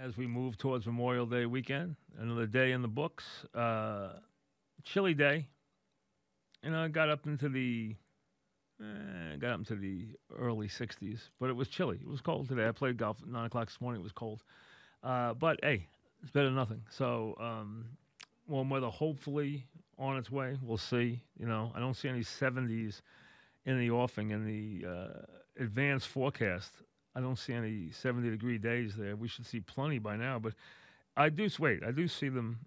as we move towards Memorial Day weekend. Another day in the books. Chilly day. I got up into the early 60s, but it was chilly. It was cold today. I played golf at 9 o'clock this morning. It was cold, but hey, it's better than nothing. So warm weather, hopefully on its way. We'll see. I don't see any 70s in the offing in the advanced forecast. I don't see any 70-degree days there. We should see plenty by now, but I do wait. I do see them.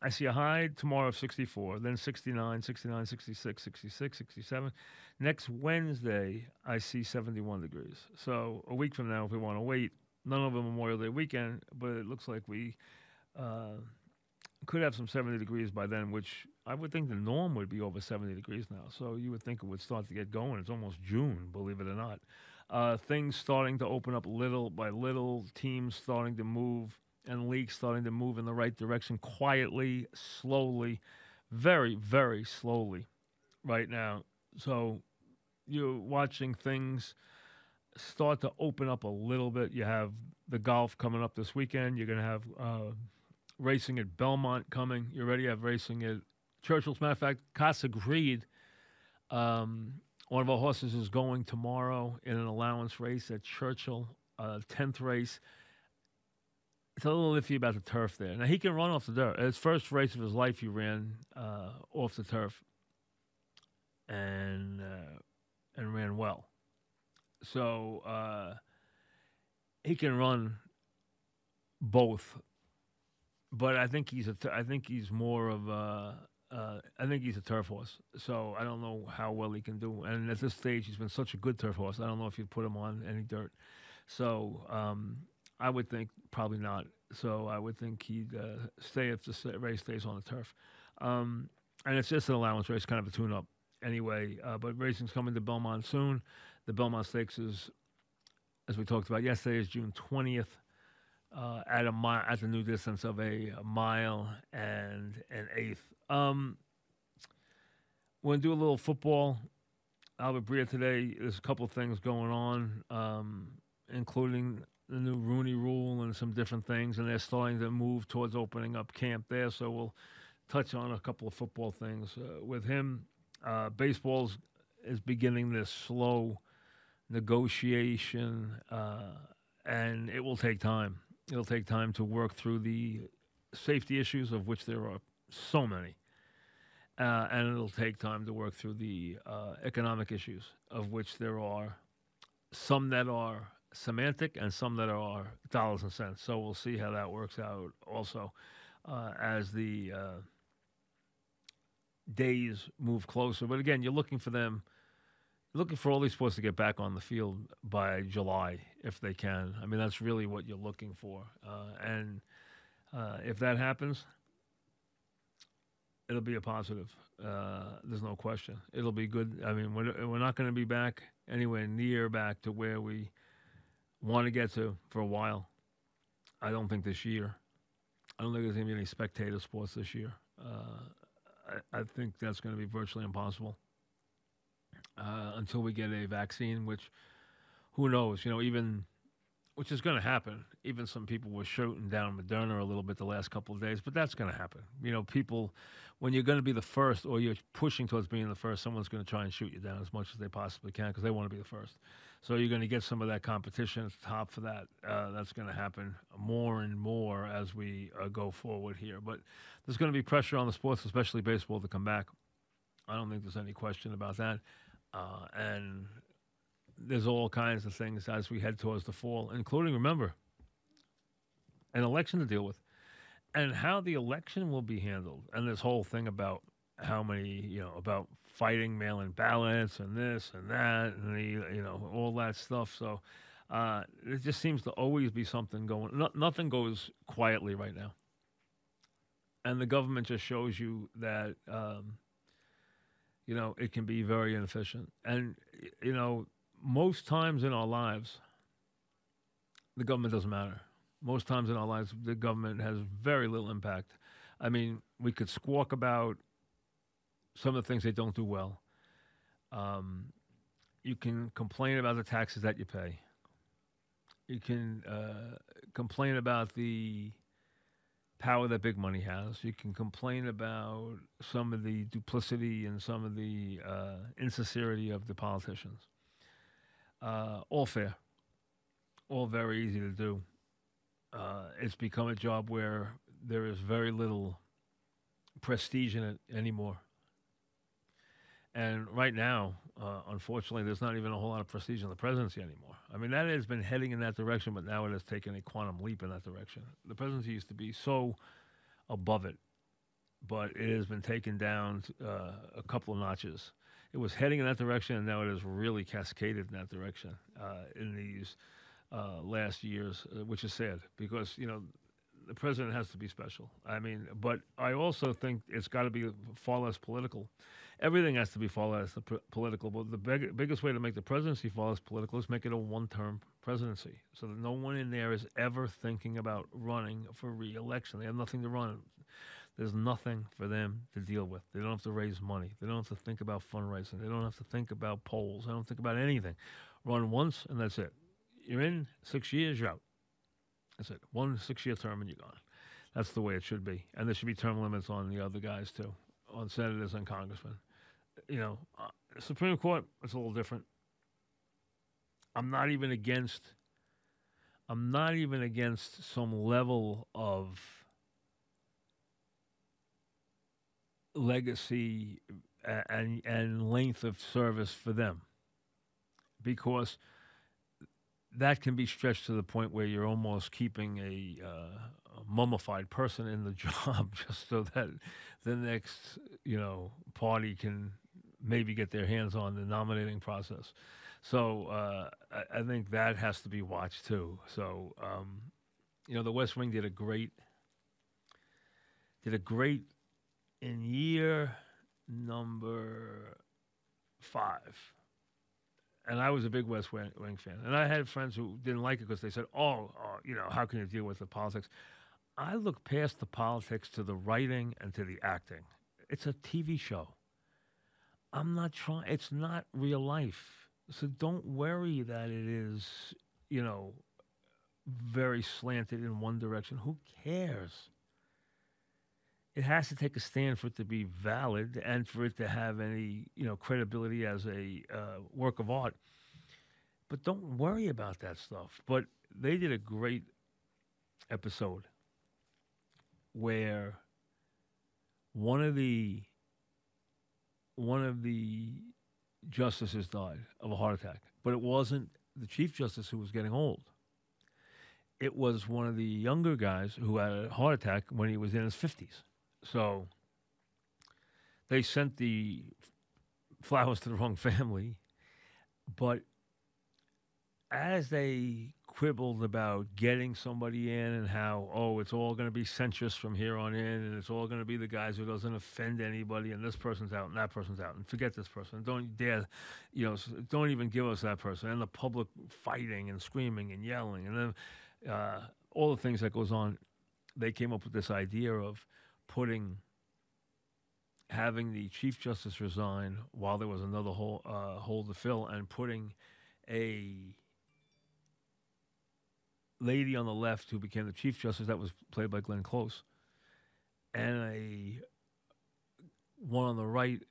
I see a high tomorrow of 64, then 69, 69, 66, 66, 67. Next Wednesday, I see 71 degrees. So a week from now, if we want to wait, none of them Memorial Day weekend, but it looks like we could have some 70 degrees by then, which I would think the norm would be over 70 degrees now. So you would think it would start to get going. It's almost June, believe it or not. Things starting to open up little by little, teams starting to move, and leagues starting to move in the right direction quietly, slowly, very, very slowly right now. So you're watching things start to open up a little bit. You have the golf coming up this weekend. You're going to have racing at Belmont coming. You already have racing at Churchill. As a matter of fact, Casa agreed. One of our horses is going tomorrow in an allowance race at Churchill, 10th race. It's a little iffy about the turf there. Now, he can run off the dirt. His first race of his life, he ran off the turf and ran well. So he can run both. But I think he's more of I think he's a turf horse. So I don't know how well he can do. And at this stage, he's been such a good turf horse. I don't know if you'd put him on any dirt. So I would think probably not. So I would think he'd stay if the race stays on the turf. And it's just an allowance race, kind of a tune-up anyway. But racing's coming to Belmont soon. The Belmont Stakes is, as we talked about yesterday, is June 20th at the new distance of a mile and an eighth. We're going to do a little football. Albert Bria today, there's a couple of things going on, including the new Rooney Rule and some different things, and they're starting to move towards opening up camp there. So we'll touch on a couple of football things with him. Baseball is beginning this slow negotiation, and it will take time. It'll take time to work through the safety issues, of which there are so many. And it'll take time to work through the economic issues, of which there are some that are semantic and some that are dollars and cents. So we'll see how that works out also as the days move closer. But again, you're looking for all these sports to get back on the field by July if they can. I mean, that's really what you're looking for. And if that happens, it'll be a positive. There's no question. It'll be good. I mean, we're not going to be back anywhere near back to where we want to get to for a while. I don't think this year. I don't think there's going to be any spectator sports this year. I think that's going to be virtually impossible until we get a vaccine, which who knows, which is going to happen. Even some people were shooting down Moderna a little bit the last couple of days, but that's going to happen. People, when you're going to be the first or you're pushing towards being the first, someone's going to try and shoot you down as much as they possibly can because they want to be the first. So you're going to get some of that competition at the top for that. That's going to happen more and more as we go forward here. But there's going to be pressure on the sports, especially baseball, to come back. I don't think there's any question about that. And there's all kinds of things as we head towards the fall, including, remember, an election to deal with and how the election will be handled. And this whole thing about how many, about fighting mail-in ballots and this and that and all that stuff. So it just seems to always be something going. Nothing goes quietly right now. And the government just shows you that, it can be very inefficient. And, most times in our lives, the government doesn't matter. Most times in our lives, the government has very little impact. I mean, we could squawk about some of the things they don't do well. You can complain about the taxes that you pay. You can complain about the power that big money has. You can complain about some of the duplicity and some of the insincerity of the politicians. All fair, all very easy to do. It's become a job where there is very little prestige in it anymore. And right now, unfortunately, there's not even a whole lot of prestige in the presidency anymore. I mean, that has been heading in that direction, but now it has taken a quantum leap in that direction. The presidency used to be so above it, but it has been taken down a couple of notches. It was heading in that direction, and now it has really cascaded in that direction in these last years, which is sad because, the president has to be special. I mean, but I also think it's got to be far less political. Everything has to be far less political. But the biggest way to make the presidency far less political is make it a one-term presidency, so that no one in there is ever thinking about running for re-election. They have nothing to run. There's nothing for them to deal with. They don't have to raise money. They don't have to think about fundraising. They don't have to think about polls. They don't think about anything. Run once, and that's it. You're in 6 years, you're out. That's it. 1 6-year term and you're gone. That's the way it should be. And there should be term limits on the other guys too, on senators and congressmen. Supreme Court, it's a little different. I'm not even against some level of legacy and length of service for them, because that can be stretched to the point where you're almost keeping a mummified person in the job just so that the next, party can maybe get their hands on the nominating process. So I think that has to be watched too. So, the West Wing did a great in year number 5. And I was a big West Wing fan. And I had friends who didn't like it because they said, how can you deal with the politics? I look past the politics to the writing and to the acting. It's a TV show. I'm not trying, it's not real life. So don't worry that it is, very slanted in one direction. Who cares? It has to take a stand for it to be valid and for it to have any, credibility as a work of art. But don't worry about that stuff. But they did a great episode where one of the justices died of a heart attack. But it wasn't the Chief Justice who was getting old. It was one of the younger guys who had a heart attack when he was in his 50s. So they sent the flowers to the wrong family. But as they quibbled about getting somebody in and how, it's all going to be centrist from here on in, and it's all going to be the guys who doesn't offend anybody, and this person's out and that person's out, and forget this person. Don't dare, don't even give us that person. And the public fighting and screaming and yelling, and then all the things that goes on. They came up with this idea of having the Chief Justice resign while there was another hole to fill, and putting a lady on the left who became the Chief Justice, that was played by Glenn Close, and one on the right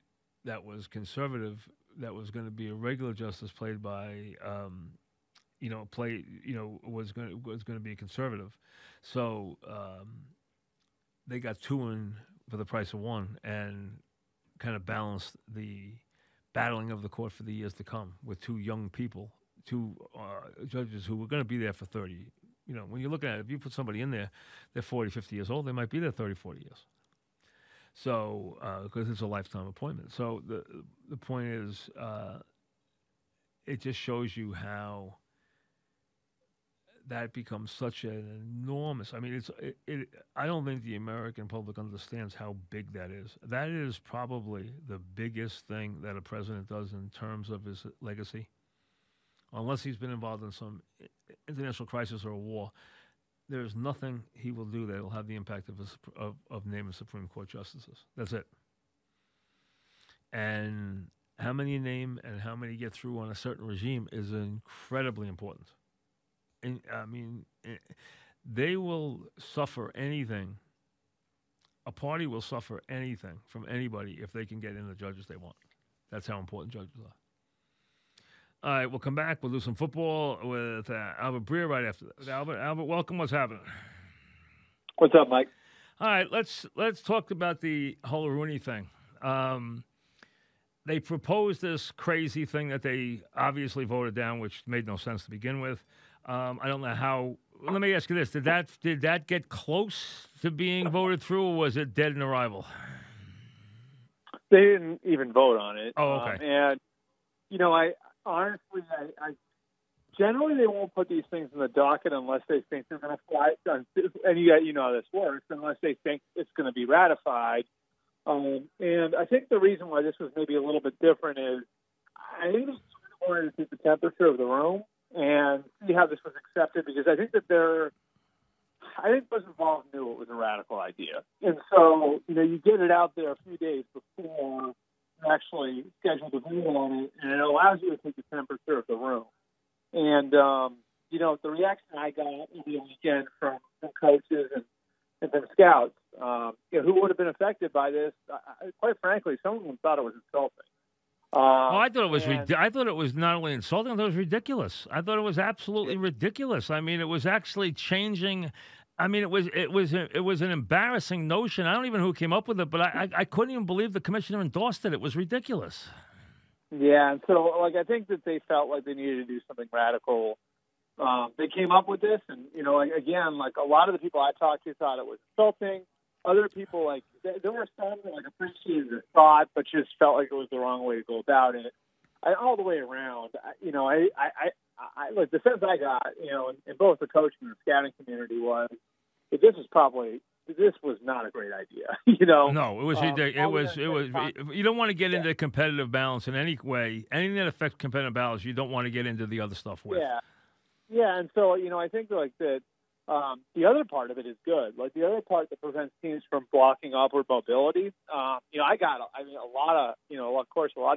that was conservative, that was going to be a regular justice played by was going to be a conservative. So they got 2 in for the price of 1, and kind of balanced the battling of the court for the years to come with 2 young people, 2 judges who were going to be there for 30. When you're looking at it, if you put somebody in there, they're 40, 50 years old, they might be there 30, 40 years. So, because it's a lifetime appointment. So the point is, it just shows you how that becomes such an enormous. I mean, I don't think the American public understands how big that is. That is probably the biggest thing that a president does in terms of his legacy. Unless he's been involved in some international crisis or a war, there's nothing he will do that will have the impact of naming Supreme Court justices. That's it. And how many you name and how many get through on a certain regime is incredibly important. And, I mean, they will suffer anything. A party will suffer anything from anybody if they can get in the judges they want. That's how important judges are. All right, we'll come back. We'll do some football with Albert Breer right after this. Albert, welcome. What's happening? What's up, Mike? All right, let's talk about the whole Rooney thing. They proposed this crazy thing that they obviously voted down, which made no sense to begin with. I don't know how. Let me ask you this: Did that get close to being voted through, or was it dead in arrival? They didn't even vote on it. Oh, okay. And I honestly, I generally they won't put these things in the docket unless they think they're going to fly. And you know how this works, unless they think it's going to be ratified. And I think the reason why this was maybe a little bit different is I think they wanted to take the temperature of the room and see how this was accepted, because I think that those involved knew it was a radical idea. And so, you get it out there a few days before you actually schedule the vote on it, and it allows you to take the temperature of the room. And, the reaction I got over the weekend from coaches and from scouts, who would have been affected by this, quite frankly, some of them thought it was insulting. I thought it was. I thought it was not only insulting; I thought it was ridiculous. I thought it was absolutely ridiculous. I mean, it was actually changing. I mean, it was an embarrassing notion. I don't even know who came up with it, but I couldn't even believe the commissioner endorsed it. It was ridiculous. Yeah, and so I think that they felt like they needed to do something radical. They came up with this, and again, a lot of the people I talked to thought it was insulting. Other people, there were some that appreciated the thought, but just felt like it was the wrong way to go about it. All the way around, the sense I got, in both the coaching and the scouting community was that this was not a great idea. No, it was ridiculous. It was. You don't want to get into competitive balance in any way. Anything that affects competitive balance, you don't want to get into the other stuff with. Yeah, and so I think that. The other part of it is good. The other part that prevents teams from blocking upward mobility. A lot of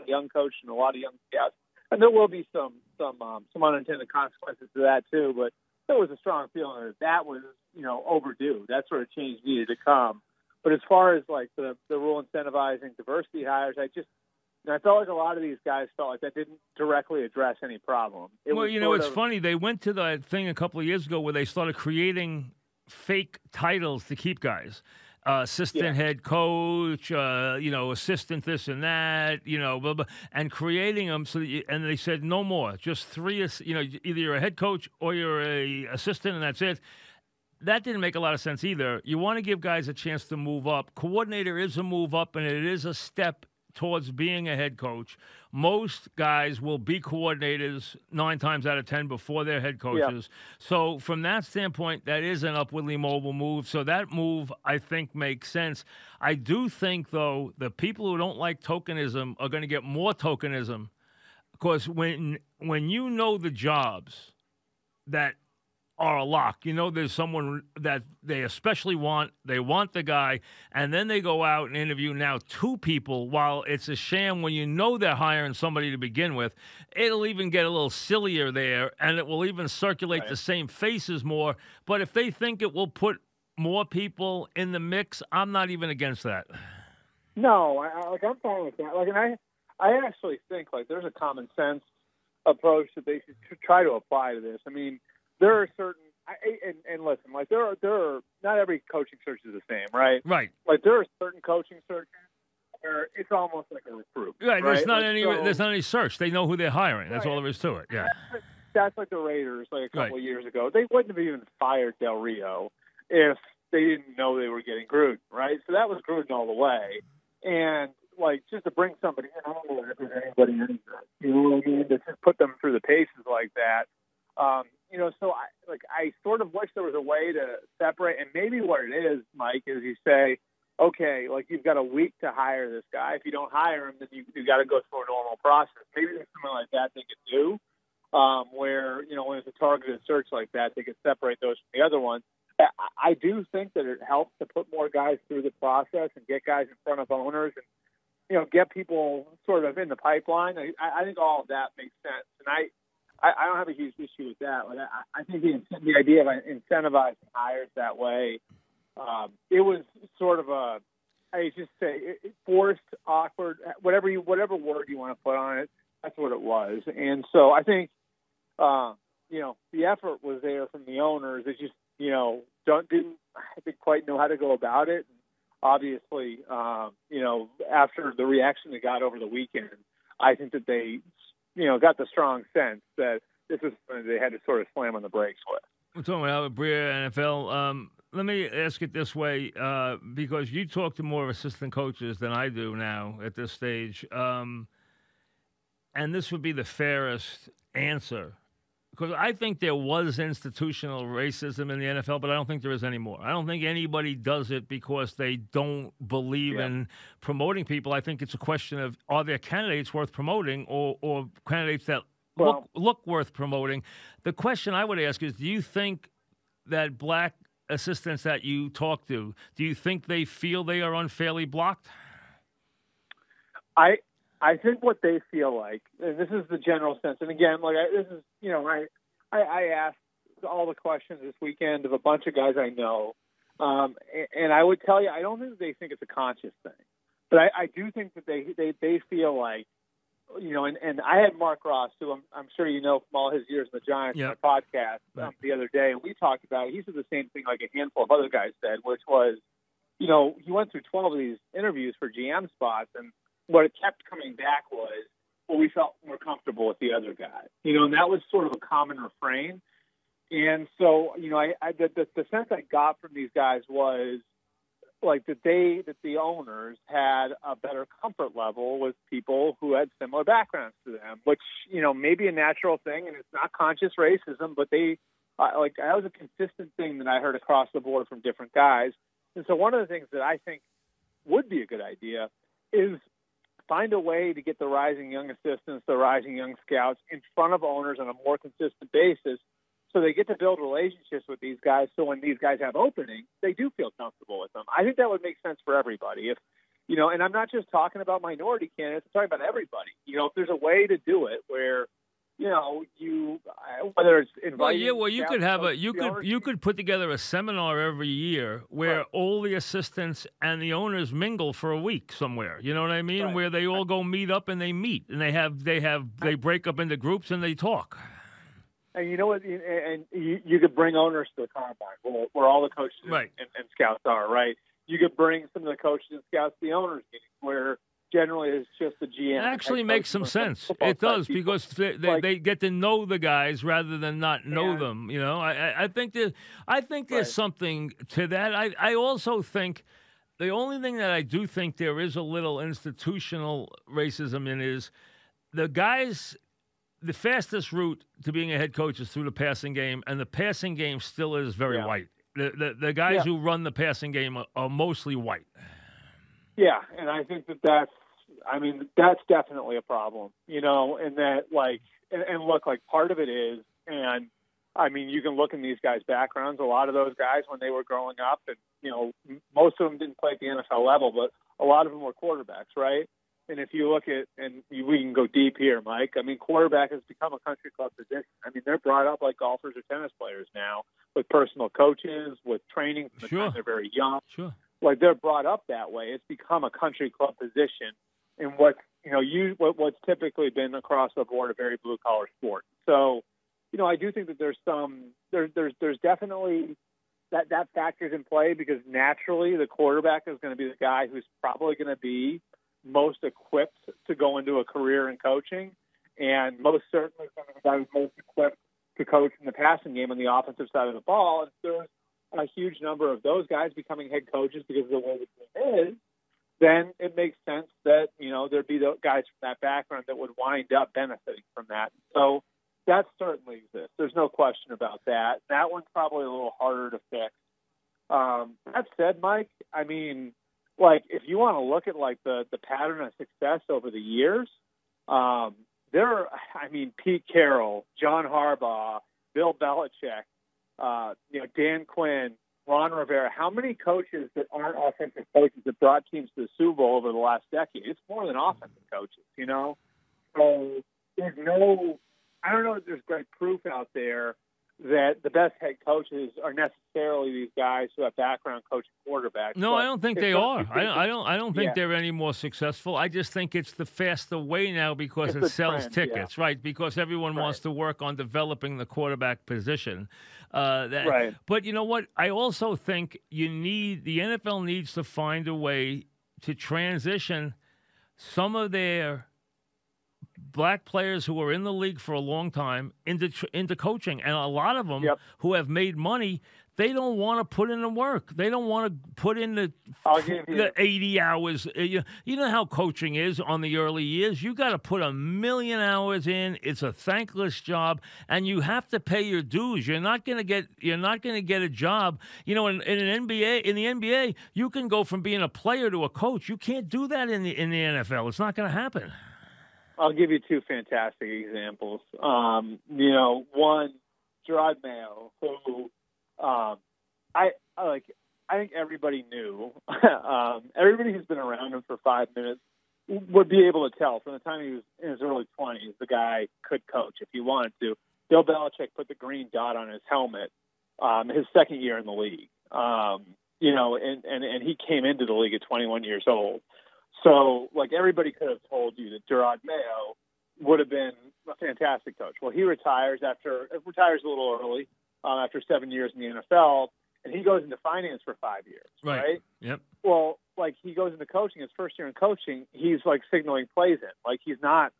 young coaches and a lot of young scouts, and there will be some unintended consequences to that too. But there was a strong feeling that was overdue. That sort of change needed to come. But as far as the rule incentivizing diversity hires, I felt like a lot of these guys felt like that didn't directly address any problem. It's funny. They went to that thing a couple of years ago where they started creating fake titles to keep guys. Assistant head coach, assistant this and that, blah, blah, and creating them. And they said no more, just three, either you're a head coach or you're a assistant and that's it. That didn't make a lot of sense either. You want to give guys a chance to move up. Coordinator is a move up, and it is a step towards being a head coach. Most guys will be coordinators 9 times out of 10 before they're head coaches. Yeah. So from that standpoint, that is an upwardly mobile move. So that move, I think, makes sense. I do think, though, the people who don't like tokenism are going to get more tokenism, because when you know the jobs that are a lock, there's someone that they especially want. They want the guy, and then they go out and interview now 2 people while it's a sham when you know they're hiring somebody to begin with. It'll even get a little sillier there, and it will even circulate the same faces more. But if they think it will put more people in the mix, I'm not even against that. No, I'm fine with that. And I actually think there's a common sense approach that they should try to apply to this. I mean, there are certain, and listen, there are not every coaching search is the same, right? Right. There are certain coaching searches where it's almost like a recruit. Right. There's not any search. They know who they're hiring. That's all there is to it. Yeah. That's like the Raiders, a couple of years ago. They wouldn't have even fired Del Rio if they didn't know they were getting Gruden, right? So that was Gruden all the way. And just to bring somebody in, I don't know if there's anybody in there. You know what I mean? To just put them through the paces like that. So I sort of wish there was a way to separate, and maybe what it is, Mike, is you say, okay, you've got a week to hire this guy. If you don't hire him, then you got to go through a normal process. Maybe there's something like that they could do, where when it's a targeted search like that, they could separate those from the other ones. I do think that it helps to put more guys through the process and get guys in front of owners and get people sort of in the pipeline. I think all of that makes sense, and I don't have a huge issue with that. Like, I think the idea of incentivizing hires that way, it was sort of I just say forced, awkward, whatever word you want to put on it. That's what it was. And so I think, the effort was there from the owners. They just, didn't I think quite know how to go about it. Obviously, after the reaction they got over the weekend, I think that they, got the strong sense that this is something they had to sort of slam on the brakes with. We're talking about Breer, NFL. Let me ask it this way, because you talk to more assistant coaches than I do now at this stage, and this would be the fairest answer. Because I think there was institutional racism in the NFL, but I don't think there is anymore. I don't think anybody does it because they don't believe in promoting people. I think it's a question of, are there candidates worth promoting or candidates that look worth promoting? The question I would ask is, do you think that black assistants that you talk to, do you think they feel they are unfairly blocked? I think what they feel like, and this is the general sense, and again, I asked all the questions this weekend of a bunch of guys I know, and I would tell you, I don't think they think it's a conscious thing, but I do think that they feel like, and I had Mark Ross, who I'm sure you know from all his years in the Giants, on my podcast the other day, and we talked about it. He said the same thing like a handful of other guys said, which was, he went through 12 of these interviews for GM spots, and what it kept coming back was, well, we felt more comfortable with the other guy, and that was sort of a common refrain. And so, the sense I got from these guys was like that the owners had a better comfort level with people who had similar backgrounds to them, which, may be a natural thing, and it's not conscious racism, but that was a consistent thing that I heard across the board from different guys. And so one of the things that I think would be a good idea is find a way to get the rising young assistants, the rising young scouts in front of owners on a more consistent basis so they get to build relationships with these guys so when these guys have openings, they do feel comfortable with them. I think that would make sense for everybody. If, and I'm not just talking about minority candidates, I'm talking about everybody. If there's a way to do it where, whether it's inviting. You could have you could put together a seminar every year where all the assistants and the owners mingle for a week somewhere. You know what I mean? Right. Where they all go meet up and they meet and they break up into groups and they talk. And you know what? And you could bring owners to the combine where all the coaches and scouts are. Right? You could bring some of the coaches and scouts to the owners meeting where generally it's just the GM. It actually makes some sense. It does, because they get to know the guys rather than not know them. I think there's something to that. I also think the only thing that I do think there is a little institutional racism in is the guys. The fastest route to being a head coach is through the passing game, and the passing game still is very white. The guys who run the passing game are mostly white. Yeah, and I think that's definitely a problem, and that, and look, part of it is, and you can look in these guys' backgrounds. A lot of those guys, when they were growing up, and, most of them didn't play at the NFL level, but a lot of them were quarterbacks, right? And if you look at, and we can go deep here, Mike, quarterback has become a country club position. They're brought up like golfers or tennis players now, with personal coaches, with training from the time they're very young. Sure. They're brought up that way. It's become a country club position in what's typically been across the board a very blue collar sport. So, I do think that there's definitely that factors in play, because naturally the quarterback is going to be the guy who's probably going to be most equipped to go into a career in coaching, and most certainly some of the guys most equipped to coach in the passing game on the offensive side of the ball. And there's a huge number of those guys becoming head coaches because of the way the game is, then it makes sense that, there'd be the guys from that background that would wind up benefiting from that. So that certainly exists. There's no question about that. That one's probably a little harder to fix. That said, Mike, if you want to look at the pattern of success over the years, Pete Carroll, John Harbaugh, Bill Belichick, Dan Quinn, Ron Rivera. How many coaches that aren't offensive coaches that brought teams to the Super Bowl over the last decade? It's more than offensive coaches, So there's no I don't know if there's great proof out there that the best head coaches are necessarily these guys who have background coaching quarterbacks. No, I don't think they are. I don't think Yeah. they're any more successul. I just think it's the faster way now because It's it a sells trend, tickets, right? Because everyone wants to work on developing the quarterback position. Right. But you know what? I also think the NFL needs to find a way to transition some of their black players who are in the league for a long time into coaching, and a lot of them who have made money, they don't want to put in the work. They don't want to put in the 80 hours. You know how coaching is on the early years. You got to put 1,000,000 hours in. It's a thankless job, and you have to pay your dues. You're not going to get a job. You know, in the NBA, you can go from being a player to a coach. You can't do that in the NFL. It's not going to happen. I'll give you two fantastic examples. One, Gerard Mayo, who I think everybody knew. Everybody who's been around him for 5 minutes would be able to tell from the time he was in his early 20s, the guy could coach if he wanted to. Bill Belichick put the green dot on his helmet his second year in the league. And he came into the league at 21 years old. So, everybody could have told you that Gerard Mayo would have been a fantastic coach. Well, he retires a little early after 7 years in the NFL, and he goes into finance for 5 years, right? Yep. Well, he goes into coaching. His first year in coaching, he's signaling plays in. He's not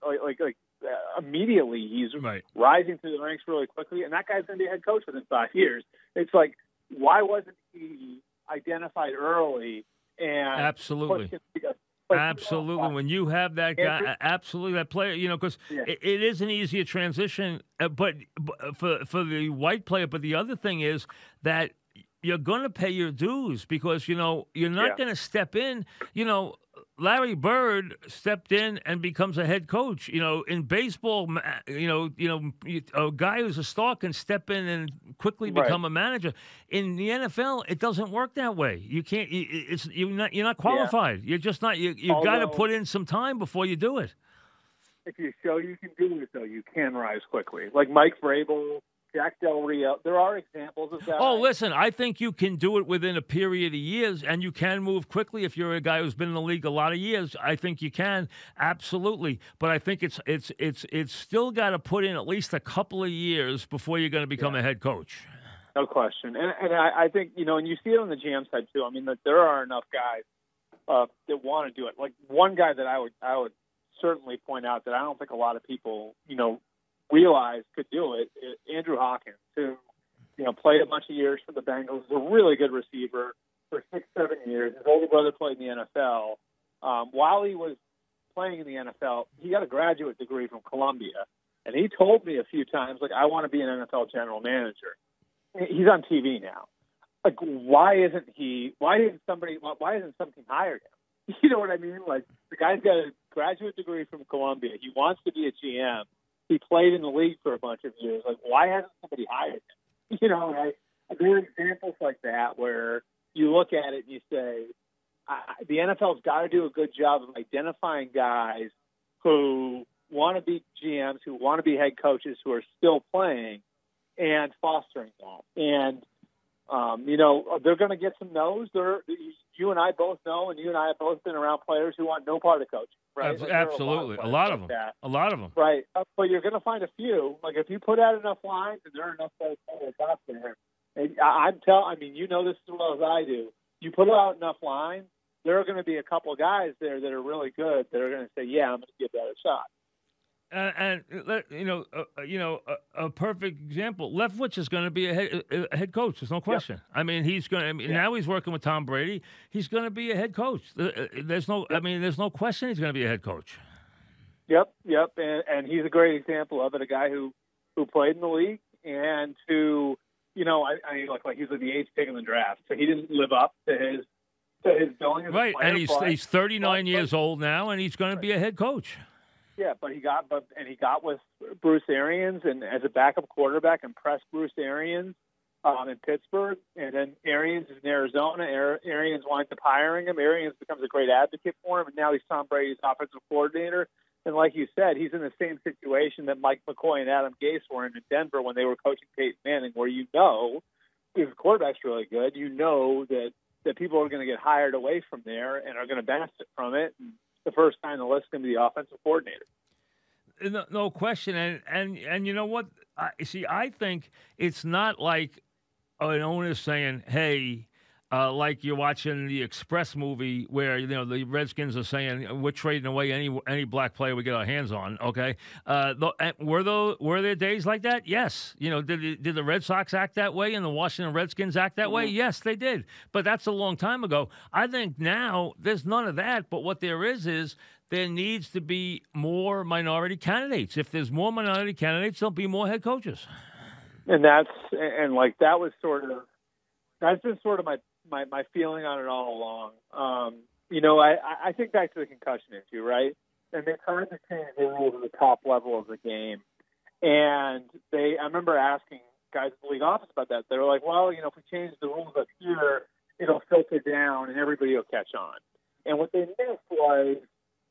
immediately he's rising through the ranks really quickly, and that guy's going to be a head coach within 5 years. It's why wasn't he identified early? And absolutely. Absolutely. When you have that guy, absolutely, that player, because it is an easier transition, but for the white player. But the other thing is that you're going to pay your dues because, you're not going to step in. Larry Bird stepped in and becomes a head coach. In baseball, a guy who's a star can step in and quickly become a manager. In the NFL, it doesn't work that way. You can't. You're not qualified. You're just not. You got to put in some time before you do it. If you show you can do it, though, you can rise quickly. Like Mike Vrabel, Jack Del Rio. There are examples of that. Oh, listen, I think you can do it within a period of years, and you can move quickly if you're a guy who's been in the league a lot of years. I think you can, absolutely. But I think it's still got to put in at least a couple of years before you're going to become a head coach. No question. And I think, and you see it on the GM side, too. I mean, there are enough guys that want to do it. Like one guy that I would certainly point out that I don't think a lot of people, realized could do it. Andrew Hawkins, who played a bunch of years for the Bengals, is a really good receiver for 6-7 years. His older brother played in the NFL. While he was playing in the NFL, he got a graduate degree from Columbia, and he told me a few times, I want to be an NFL general manager. He's on TV now. Why isn't something hired him? You know what I mean? The guy's got a graduate degree from Columbia. He wants to be a GM. He played in the league for a bunch of years. Why hasn't somebody hired him? There are examples like that where you look at it and you say, the NFL's got to do a good job of identifying guys who want to be GMs, who want to be head coaches, who are still playing, and fostering that. And, they're going to get some no's. You and I both know, and you and I have both been around players who want no part of coaching. Right? Absolutely. A lot of them. A lot of them. Right. But you're going to find a few. If you put out enough lines and there are enough players out there, and you know this as well as I do, you put out enough lines, there are going to be a couple of guys there that are really good that are going to say, yeah, I'm going to give that a shot. A perfect example. Leftwich is going to be a head coach. There's no question. Yep. I mean, he's going to. Now he's working with Tom Brady. He's going to be a head coach. There's no. I mean, there's no question he's going to be a head coach. Yep. And he's a great example of it. A guy who played in the league and who, he's the eighth pick in the draft, so he didn't live up to his billing as a player. And he's 39 years old now, and he's going to be a head coach. Yeah, but he got with Bruce Arians and as a backup quarterback, impressed Bruce Arians in Pittsburgh, and then Arians is in Arizona. Arians winds up hiring him. Arians becomes a great advocate for him, and now he's Tom Brady's offensive coordinator. And like you said, he's in the same situation that Mike McCoy and Adam Gase were in Denver when they were coaching Peyton Manning, where if the quarterback's really good, that people are going to get hired away from there and are going to benefit from it. And the first guy on the list is going to be the offensive coordinator. No question. And you know what? I think it's not like an owner saying, hey, like you're watching the Express movie where, the Redskins are saying we're trading away any black player we get our hands on, okay? Were there days like that? Yes. Did the Red Sox act that way and the Washington Redskins act that way? Yes, they did. But that's a long time ago. I think now there's none of that, but what there is there needs to be more minority candidates. If there's more minority candidates, there'll be more head coaches. And that's been sort of my feeling on it all along. I think back to the concussion issue, right? And they tried to change the rules at the top level of the game. And I remember asking guys in the league office about that. They were like, well, if we change the rules up here, it'll filter down and everybody will catch on. And what they missed was,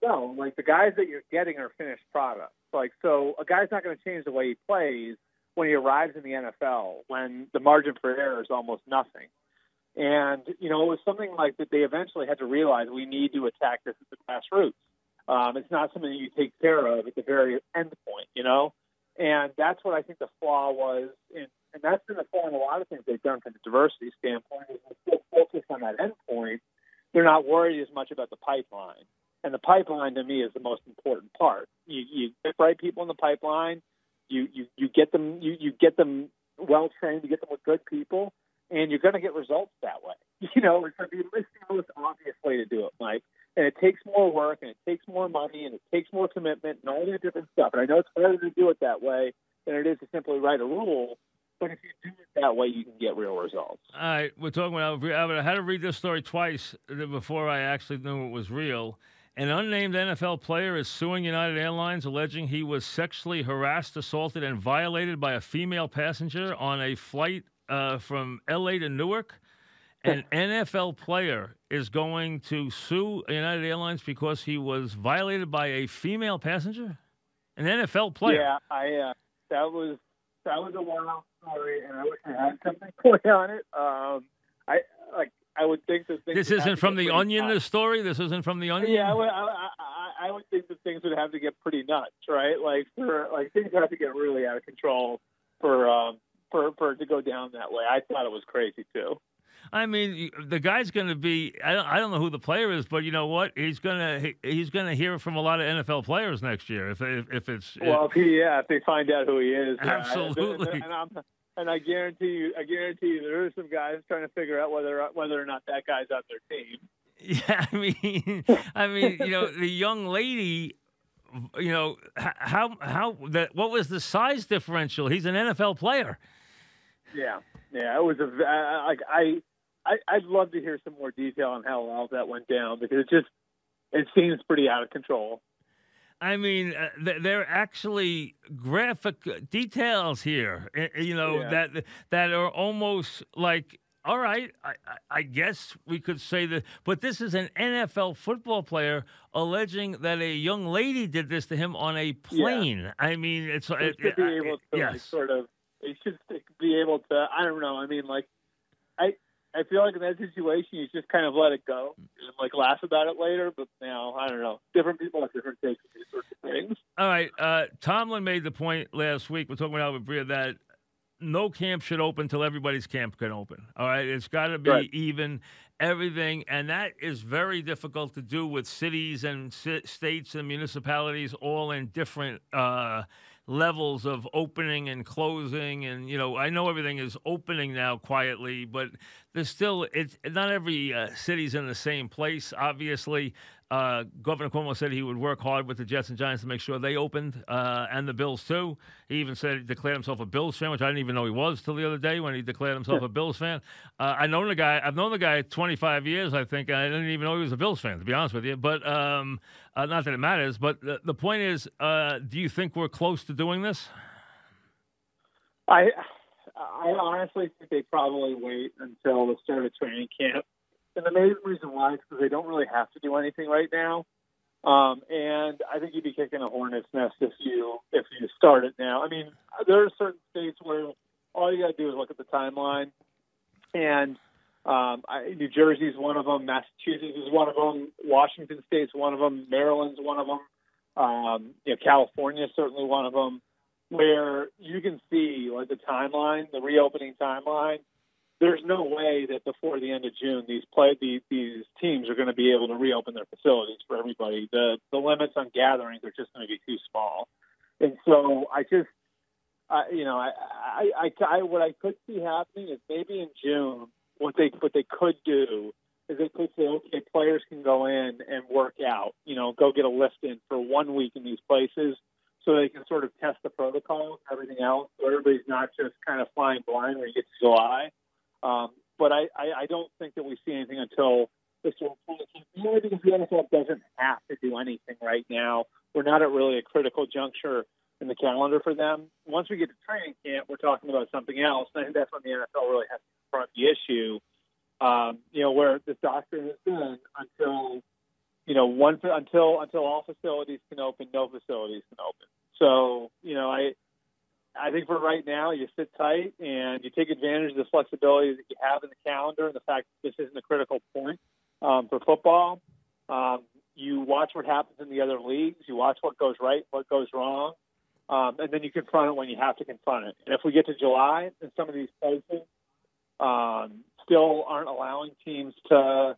no, like the guys that you're getting are finished products. Like, so a guy's not going to change the way he plays when he arrives in the NFL, when the margin for error is almost nothing. And, it was something like that they eventually had to realize we need to attack this at the grassroots. It's not something that you take care of at the very end point, And that's what I think the flaw was. And that's been the flaw in a lot of things they've done from the diversity standpoint. Is they're still focused on that end point. They're not worried as much about the pipeline. And the pipeline, to me, is the most important part. You get the right people in the pipeline. You get them well trained. You get them with good people, and you're going to get results that way. It's the most obvious way to do it, Mike. And it takes more work, and it takes more money, and it takes more commitment, and all that different stuff. And I know it's harder to do it that way than it is to simply write a rule. But if you do it that way, you can get real results. All right, we're talking about. I had to read this story twice before I actually knew it was real. An unnamed NFL player is suing United Airlines, alleging he was sexually harassed, assaulted, and violated by a female passenger on a flight from L.A. to Newark. An NFL player is going to sue United Airlines because he was violated by a female passenger? An NFL player? Yeah, that was a wild story, and I wish I had something to play on it. I would think that things. This isn't from the Onion. This story. This isn't from the Onion. Yeah, I would think that things would have to get pretty nuts, right? Things have to get really out of control for it to go down that way. I thought it was crazy too. I mean, the guy's going to be. I don't know who the player is, but you know what? He's gonna hear from a lot of NFL players next year if it's. Well, if they find out who he is, absolutely. And I guarantee you, there are some guys trying to figure out whether or not that guy's on their team. Yeah, I mean, the young lady, what was the size differential? He's an NFL player. Yeah, it was I'd love to hear some more detail on how all that went down because it seems pretty out of control. I mean, there are actually graphic details here, that are almost like, all right, I guess we could say that. But this is an NFL football player alleging that a young lady did this to him on a plane. Yeah. I mean, it should be able to it should be able to. I don't know. I mean, I feel like in that situation, you just kind of let it go and laugh about it later. But now, I don't know. Different people have different takes on these sorts of things. All right. Tomlin made the point last week. We're talking about Bria that no camp should open until everybody's camp can open. All right. It's got to be even everything. And that is very difficult to do with cities and states and municipalities all in different levels of opening and closing, and I know everything is opening now quietly, but there's still it's not every city's in the same place. Obviously, Governor Cuomo said he would work hard with the Jets and Giants to make sure they opened, and the Bills too. He even said he declared himself a Bills fan, which I didn't even know he was till the other day when he declared himself a Bills fan. I've known the guy 25 years, I think. I didn't even know he was a Bills fan, to be honest with you. But not that it matters. But the point is, do you think we're close to doing this? I honestly think they probably wait until the start of training camp. And the main reason why is because they don't really have to do anything right now. And I think you'd be kicking a hornet's nest if you start it now. I mean, there are certain states where all you got to do is look at the timeline, and New Jersey's one of them, Massachusetts is one of them, Washington State's one of them, Maryland's one of them, California's certainly one of them, where you can see like the timeline, the reopening timeline. There's no way that before the end of June these teams are going to be able to reopen their facilities for everybody. The limits on gatherings are just going to be too small, and so what I could see happening is maybe in June what they could do is they could say, okay, players can go in and work out, go get a lift in for 1 week in these places, so they can sort of test the protocol and everything else, so everybody's not just kind of flying blind when you get to July. But I don't think that we see anything until this sort of only because the NFL doesn't have to do anything right now. We're not at really a critical juncture in the calendar for them. Once we get to training camp, we're talking about something else. And I think that's when the NFL really has to confront the issue, where the doctrine has been until all facilities can open, no facilities can open. So, I think for right now, you sit tight and you take advantage of the flexibility that you have in the calendar and the fact that this isn't a critical point for football. You watch what happens in the other leagues. You watch what goes right, what goes wrong, and then you confront it when you have to confront it. And if we get to July and some of these places still aren't allowing teams to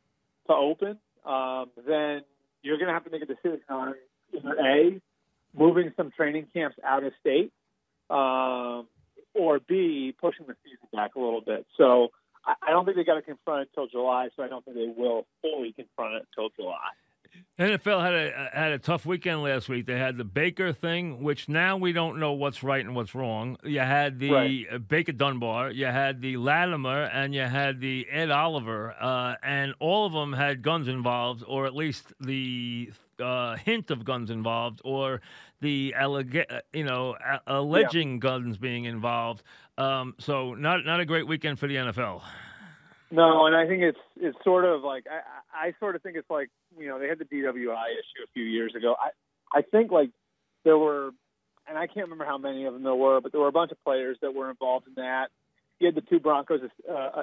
open, then you're going to have to make a decision on either A, moving some training camps out of state, or B, pushing the season back a little bit. So I don't think they got to confront it until July, so I don't think they will fully confront it until July. NFL had a tough weekend last week. They had the Baker thing, which now we don't know what's right and what's wrong. You had the Baker Dunbar, you had the Latimer, and you had the Ed Oliver, and all of them had guns involved, or at least the hint of guns involved, or the alleging guns being involved. So not a great weekend for the NFL. No, and I think it's sort of like I sort of think it's like they had the DWI issue a few years ago. I think like there were, and I can't remember how many of them there were, but there were a bunch of players that were involved in that. You had the two Broncos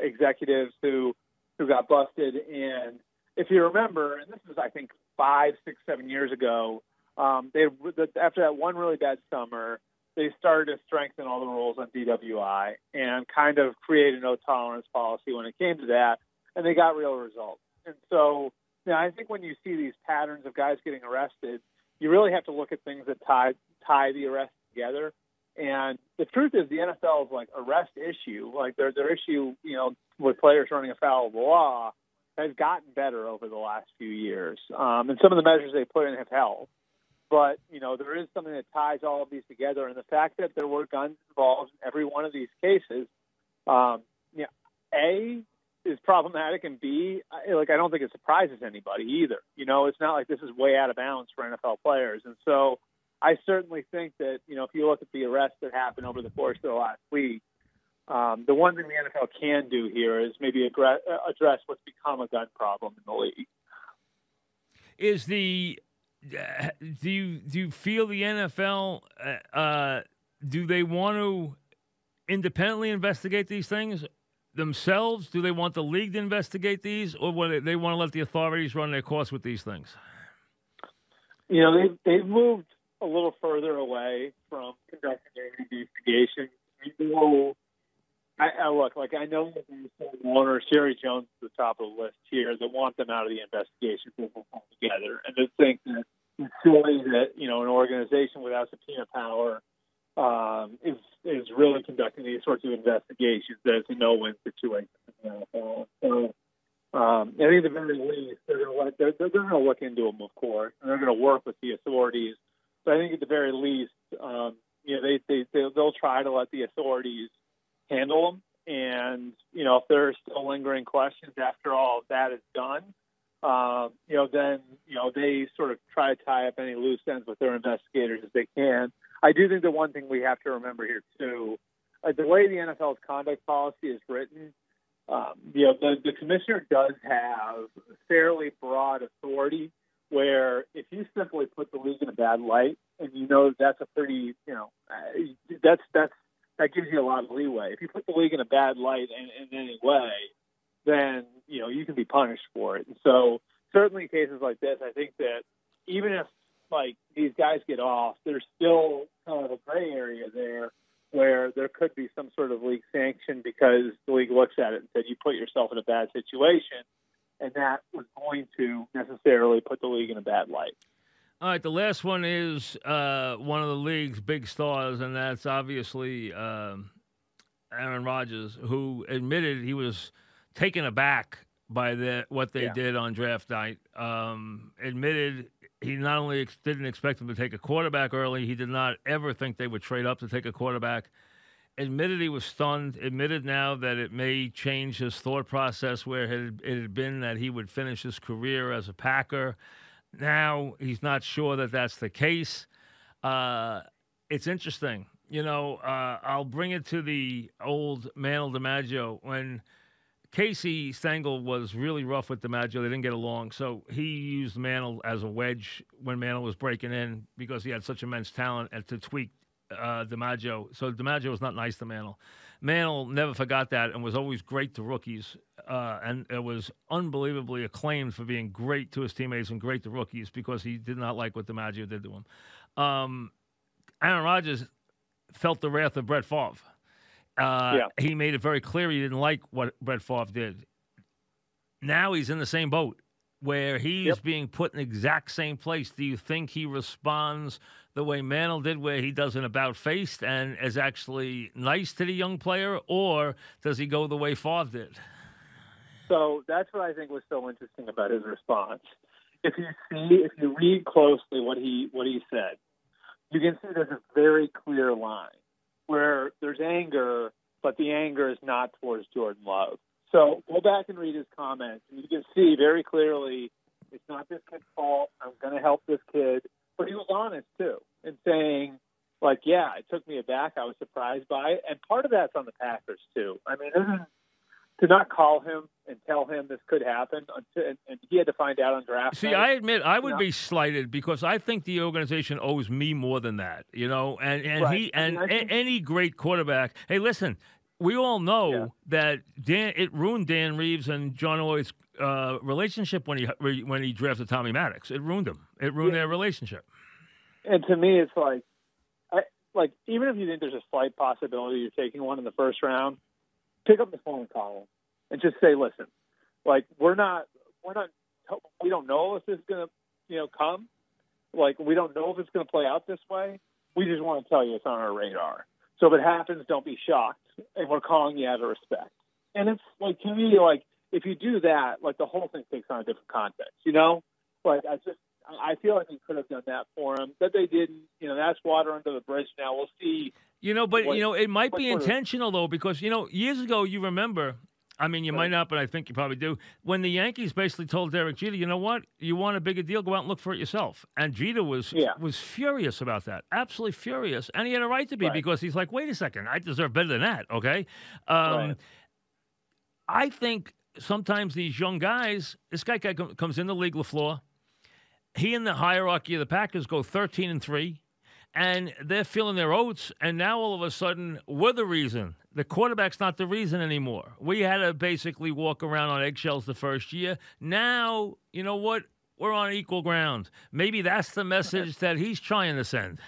executives who got busted, and if you remember, and this was I think 5, 6, 7 years ago, after that one really bad summer, they started to strengthen all the rules on DWI and kind of create a no-tolerance policy when it came to that, and they got real results. And so I think when you see these patterns of guys getting arrested, you really have to look at things that tie the arrest together. And the truth is the NFL's like arrest issue, like their issue, with players running afoul of the law, has gotten better over the last few years. And some of the measures they put in have helped. But, there is something that ties all of these together. And the fact that there were guns involved in every one of these cases, A, is problematic, and B, I don't think it surprises anybody either. It's not like this is way out of bounds for NFL players. And so I certainly think that, if you look at the arrests that happened over the course of the last week, the one thing the NFL can do here is maybe address what's become a gun problem in the league. Do you feel the NFL, do they want to independently investigate these things themselves? Do they want the league to investigate these, or they want to let the authorities run their course with these things? They've moved a little further away from conducting an investigation. I know that there's some owners, Jerry Jones is at the top of the list here, that want them out of the investigation business altogether, and to think that it's silly that an organization without subpoena power is really conducting these sorts of investigations. That it's a no-win situation for the NFL. So I think at the very least they're going to look into them, of course, and they're going to work with the authorities. But I think at the very least, they'll try to let the authorities handle them. And, if there are still lingering questions after all of that is done, then they sort of try to tie up any loose ends with their investigators as they can. I do think the one thing we have to remember here, too, the way the NFL's conduct policy is written, the commissioner does have fairly broad authority where if you simply put the league in a bad light, and you know that's a pretty, that gives you a lot of leeway. If you put the league in a bad light in any way, then you can be punished for it. And so certainly in cases like this, I think that even if like these guys get off, there's still kind of a gray area there where there could be some sort of league sanction because the league looks at it and said you put yourself in a bad situation, and that was going to necessarily put the league in a bad light. All right, the last one is one of the league's big stars, and that's obviously Aaron Rodgers, who admitted he was taken aback by what they did on draft night. Admitted he not only didn't expect them to take a quarterback early, he did not ever think they would trade up to take a quarterback. Admitted he was stunned. Admitted now that it may change his thought process where it had been that he would finish his career as a Packer. Now he's not sure that that's the case. It's interesting. I'll bring it to the old Mantle DiMaggio. When Casey Stengel was really rough with DiMaggio, they didn't get along, so he used Mantle as a wedge when Mantle was breaking in because he had such immense talent and to tweak DiMaggio. So DiMaggio was not nice to Mantle. Mantle never forgot that and was always great to rookies, and it was unbelievably acclaimed for being great to his teammates and great to rookies because he did not like what DiMaggio did to him. Aaron Rodgers felt the wrath of Brett Favre. He made it very clear he didn't like what Brett Favre did. Now he's in the same boat where he's being put in the exact same place. Do you think he responds the way Mantle did, where he does an about-face and is actually nice to the young player, or does he go the way Favre did? So that's what I think was so interesting about his response. If you read closely what he said, you can see there's a very clear line where there's anger, but the anger is not towards Jordan Love. So go back and read his comments, and you can see very clearly it's not this kid's fault. I'm going to help this kid. But he was honest, too, in saying, it took me aback. I was surprised by it. And part of that's on the Packers, too. I mean, to not call him and tell him this could happen, and he had to find out on draft See, night. I admit I would be slighted because I think the organization owes me more than that, any great quarterback. Hey, listen, we all know that it ruined Dan Reeves and John Elway's relationship when he drafted Tommy Maddox. It ruined them. It ruined their relationship. And to me, it's even if you think there's a slight possibility you're taking one in the first round, pick up the phone and call him and just say, listen, we don't know if this is going to, come. We don't know if it's going to play out this way. We just want to tell you it's on our radar. So if it happens, don't be shocked. And we're calling you out of respect. And it's to me, if you do that, the whole thing takes on a different context, I feel like we could have done that for him. That they didn't, that's water under the bridge now. We'll see. It might be intentional, though, because, years ago, you remember, I mean, you might not, but I think you probably do, when the Yankees basically told Derek Jeter, you know what, you want a bigger deal, go out and look for it yourself. And Jeter was furious about that, absolutely furious. And he had a right to be because he's like, wait a second, I deserve better than that, okay? I think sometimes these young guys, this guy comes in the league, LaFleur, he and the hierarchy of the Packers go 13-3. And they're feeling their oats, and now all of a sudden, we're the reason. The quarterback's not the reason anymore. We had to basically walk around on eggshells the first year. Now, you know what? We're on equal ground. Maybe that's the message that he's trying to send.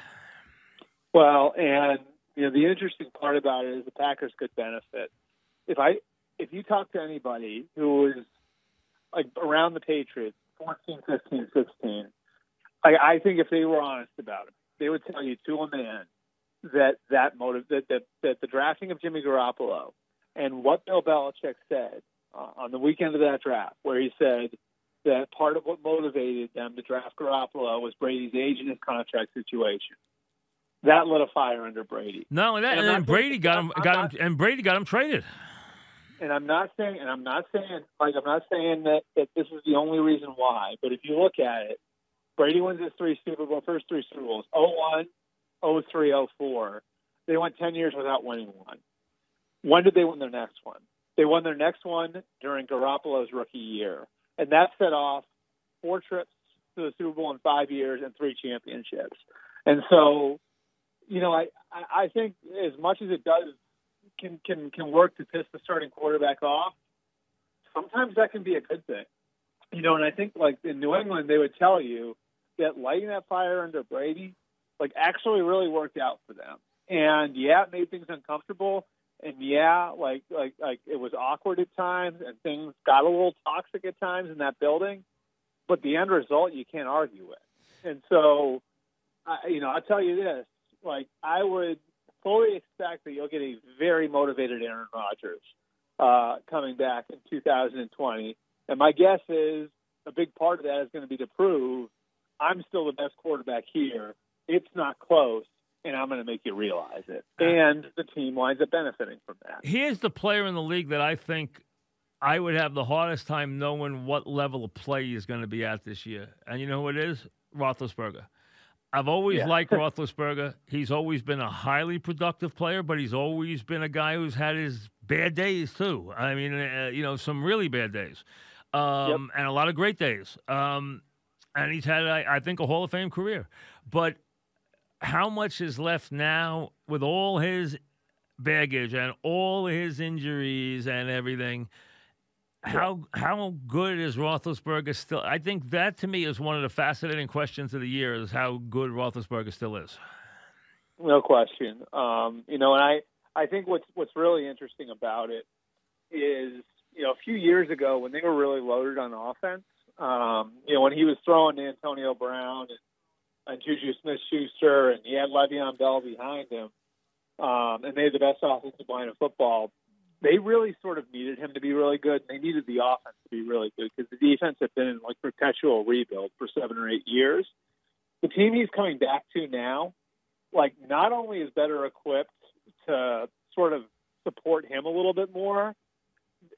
Well, and the interesting part about it is the Packers could benefit. If you talk to anybody who is around the Patriots, 14, 15, 16, I think if they were honest about it, they would tell you to a man that the drafting of Jimmy Garoppolo and what Bill Belichick said on the weekend of that draft, where he said that part of what motivated them to draft Garoppolo was Brady's age and his contract situation. That lit a fire under Brady. Not only that, and then Brady got him traded. And I'm not saying that this is the only reason why, but if you look at it, Brady wins his first three Super Bowls, 01, 03, 04. They went 10 years without winning one. When did they win their next one? They won their next one during Garoppolo's rookie year. And that set off 4 trips to the Super Bowl in 5 years and 3 championships. And so, I think as much as it does can work to piss the starting quarterback off, sometimes that can be a good thing. And I think like in New England, they would tell you that lighting that fire under Brady, like actually really worked out for them. And yeah, it made things uncomfortable. And yeah, like it was awkward at times and things got a little toxic at times in that building, but the end result you can't argue with. And so, I'll tell you this, like I would fully expect that you'll get a very motivated Aaron Rodgers coming back in 2020. And my guess is a big part of that is going to be to prove I'm still the best quarterback here. It's not close, and I'm going to make you realize it. And the team winds up benefiting from that. Here's the player in the league that I think I would have the hardest time knowing what level of play he's going to be at this year. And you know who it is? Roethlisberger. I've always liked Roethlisberger. He's always been a highly productive player, but he's always been a guy who's had his bad days too. I mean, some really bad days. And a lot of great days. And he's had, I think, a Hall of Fame career. But how much is left now with all his baggage and all his injuries and everything? How good is Roethlisberger still? I think that, to me, is one of the fascinating questions of the year, is how good Roethlisberger still is. No question. And I think what's really interesting about it is, a few years ago when they were really loaded on offense, when he was throwing to Antonio Brown and Juju Smith-Schuster, and he had Le'Veon Bell behind him, and they had the best offensive line in football, they really sort of needed him to be really good. And they needed the offense to be really good because the defense had been in like perpetual rebuild for 7 or 8 years. The team he's coming back to now, like, not only is better equipped to sort of support him a little bit more,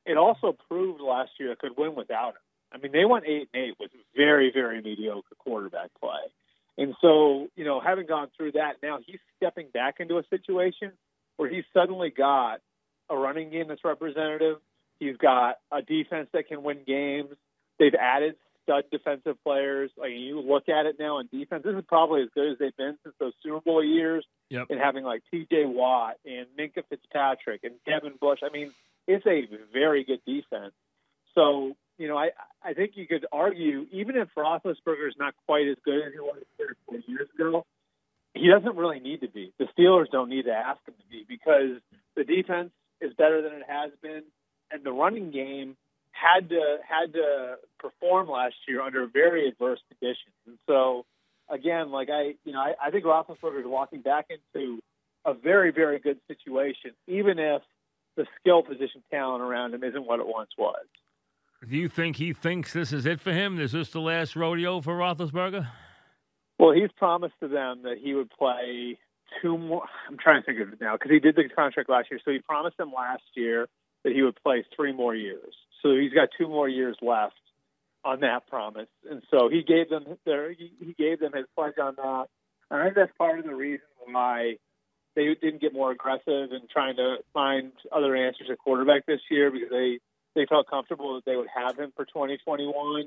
it also proved last year it could win without him. I mean, they went 8-8 with very, very mediocre quarterback play. And so, having gone through that, now he's stepping back into a situation where he's suddenly got a running game that's representative. He's got a defense that can win games. They've added stud defensive players. Like, you look at it now on defense, this is probably as good as they've been since those Super Bowl years. Yep. And having like T.J. Watt and Minka Fitzpatrick and Devin Bush. I mean, it's a very good defense. So, I think you could argue, even if Roethlisberger is not quite as good as he was 3 or 4 years ago, he doesn't really need to be. The Steelers don't need to ask him to be because the defense is better than it has been, and the running game had to perform last year under very adverse conditions. And so, again, like I think Roethlisberger is walking back into a very, very good situation, even if the skill position talent around him isn't what it once was. Do you think he thinks this is it for him? Is this the last rodeo for Roethlisberger? Well, he's promised to them that he would play 2 more. I'm trying to think of it now because he did the contract last year. So he promised them last year that he would play 3 more years. So he's got 2 more years left on that promise. And so he gave them his pledge on that. And I think that's part of the reason why they didn't get more aggressive in trying to find other answers at quarterback this year, because they felt comfortable that they would have him for 2021.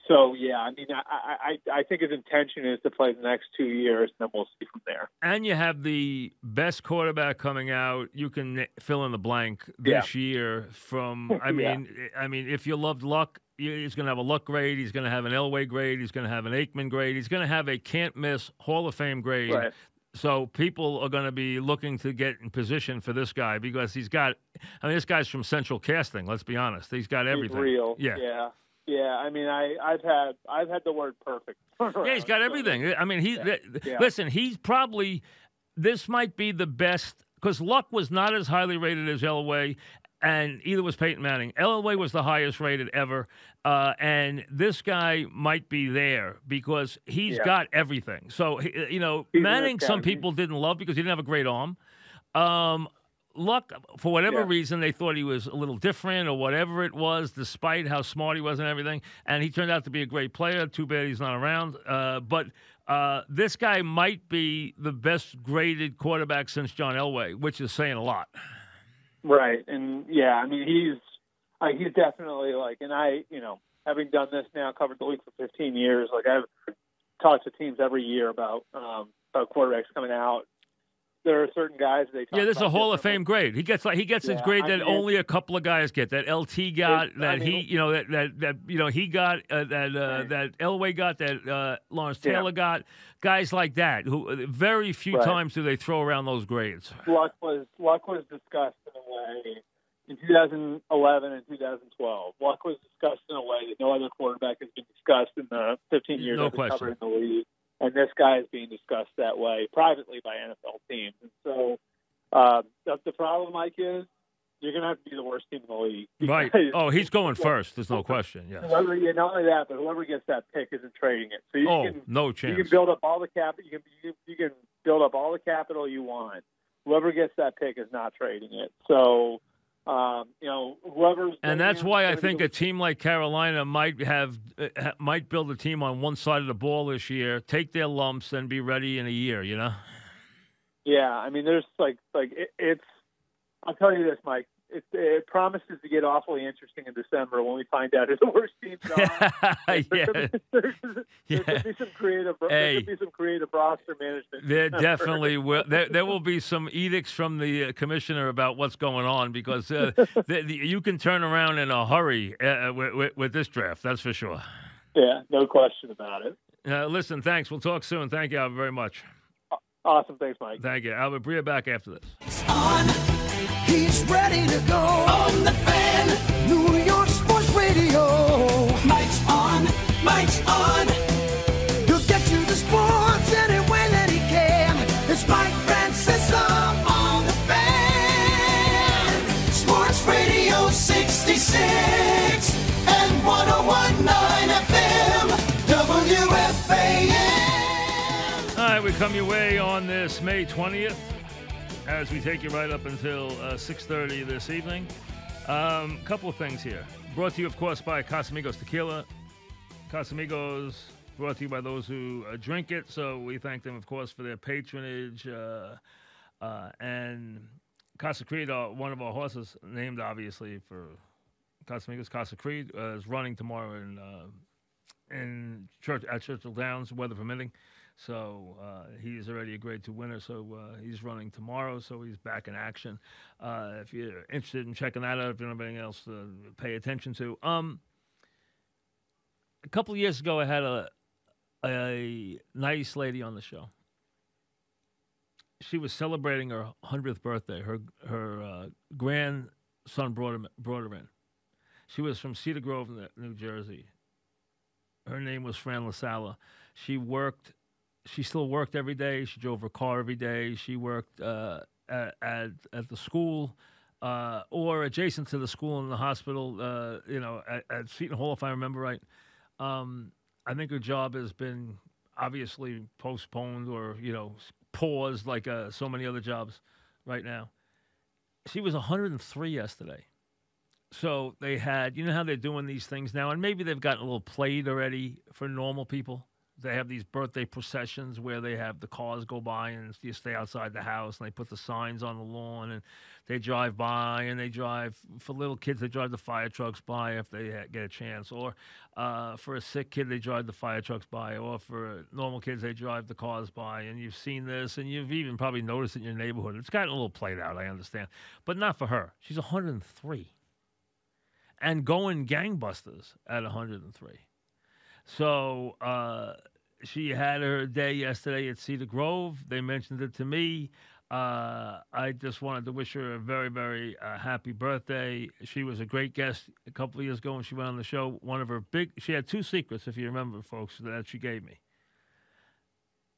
So, yeah, I mean, I think his intention is to play the next 2 years, and then we'll see from there. And you have the best quarterback coming out. You can fill in the blank this year from, I mean, if you loved Luck, he's going to have a Luck grade. He's going to have an Elway grade. He's going to have an Aikman grade. He's going to have a can't-miss Hall of Fame grade. Right. So people are going to be looking to get in position for this guy because he's got – I mean, this guy's from Central Casting, let's be honest. He's got everything. He's real. Yeah. Yeah, I mean, I've had the word perfect. Yeah, he's got everything. I mean, listen, he's probably – this might be the best – because Luck was not as highly rated as Elway, and either was Peyton Manning. Elway was the highest rated ever, and this guy might be there because he's got everything. So, Manning, some people didn't love because he didn't have a great arm. Luck, for whatever reason, they thought he was a little different or whatever it was, despite how smart he was and everything. And he turned out to be a great player. Too bad he's not around. But this guy might be the best graded quarterback since John Elway, which is saying a lot. Right. And, I mean, he's definitely like, and having done this now, covered the league for 15 years, like I've talked to teams every year about quarterbacks coming out. There are certain guys they talk about. Yeah, this is a Hall of Fame grade. He gets his grade that only a couple of guys get. That LT got, he got, that Elway got, that Lawrence Taylor got. Guys like that, who very few times do they throw around those grades. Luck was discussed in a way in 2011 and 2012. Luck was discussed in a way that no other quarterback has been discussed in the 15 years I've been covering the league. And this guy is being discussed that way privately by NFL teams. And so the problem, Mike, is you're going to have to be the worst team in the league. Right. Oh, he's going first. There's no question. Yes. Not only that, but whoever gets that pick isn't trading it. So no chance. You can build up all the capital. You can build up all the capital you want. Whoever gets that pick is not trading it. So. Whoever's and that's why I think a team like Carolina might build a team on one side of the ball this year, take their lumps, and be ready in a year. You know? Yeah, I mean, there's it's. I'll tell you this, Mike. It promises to get awfully interesting in December when we find out who the worst teams are. There could be some creative. There could be some creative roster management. There definitely will. There will be some edicts from the commissioner about what's going on because you can turn around in a hurry with this draft. That's for sure. Yeah, no question about it. Listen, thanks. We'll talk soon. Thank you, Albert, very much. Awesome. Thanks, Mike. Thank you, Albert. Bria back after this. He's ready to go on the Fan, New York Sports Radio. Mike's on, Mike's on. He'll get you the sports any way that he can. It's Mike Francesa on the Fan. Sports Radio 66 and 101.9 FM, WFAN. All right, we come your way on this May 20th. As we take you right up until 6:30 this evening. Couple of things here. Brought to you, of course, by Casamigos Tequila. Casamigos brought to you by those who drink it. So we thank them, of course, for their patronage. And Casa Creed, one of our horses, named obviously for Casamigos. Casa Creed is running tomorrow at Churchill Downs, weather permitting. So he's already a Grade 2 winner, so he's running tomorrow, so he's back in action. If you're interested in checking that out, if you don't have anything else to pay attention to. A couple of years ago, I had a nice lady on the show. She was celebrating her 100th birthday. Her grandson brought her in. She was from Cedar Grove, New Jersey. Her name was Fran LaSala. She still worked every day. She drove her car every day. She worked at the school or adjacent to the school and the hospital, at Seton Hall, if I remember right. I think her job has been obviously postponed or, paused like so many other jobs right now. She was 103 yesterday. So they had, how they're doing these things now, and maybe they've gotten a little played already for normal people. They have these birthday processions where they have the cars go by and you stay outside the house and they put the signs on the lawn and they drive by and they drive, for little kids, they drive the fire trucks by if they get a chance. Or for a sick kid, they drive the fire trucks by. Or for normal kids, they drive the cars by. And you've seen this and you've even probably noticed it in your neighborhood. It's gotten a little played out, I understand. But not for her. She's 103. And going gangbusters at 103. So she had her day yesterday at Cedar Grove. They mentioned it to me. I just wanted to wish her a very, very happy birthday. She was a great guest a couple of years ago when she went on the show. She had two secrets, if you remember, folks, that she gave me.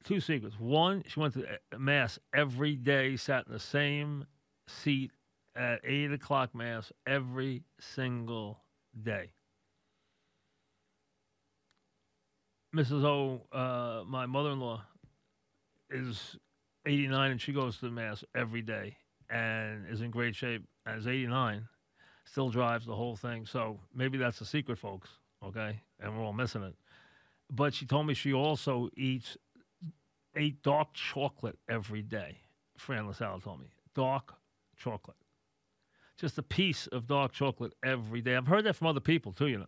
Two secrets. One, she went to Mass every day, sat in the same seat at 8 o'clock Mass every single day. Mrs. O, my mother-in-law, is 89, and she goes to the Mass every day and is in great shape. And is 89, still drives the whole thing. So maybe that's the secret, folks, okay? And we're all missing it. But she told me she also ate dark chocolate every day. Fran LaSala told me. Dark chocolate. Just a piece of dark chocolate every day. I've heard that from other people, too,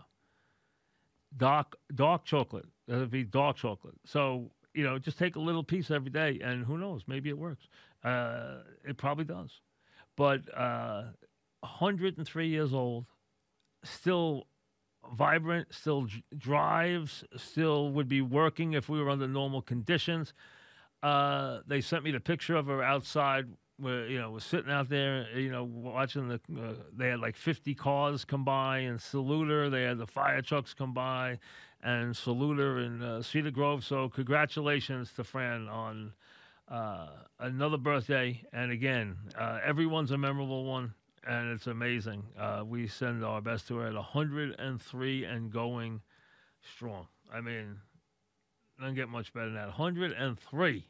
dark chocolate. That would be dark chocolate. So, just take a little piece every day, and who knows? Maybe it works. It probably does. But 103 years old, still vibrant, still drives, still would be working if we were under normal conditions. They sent me the picture of her outside where, was sitting out there, watching they had like 50 cars come by and salute her. They had the fire trucks come by and salute her in Cedar Grove. So congratulations to Fran on another birthday. And again, everyone's a memorable one, and it's amazing. We send our best to her at 103 and going strong. I mean, doesn't get much better than that. 103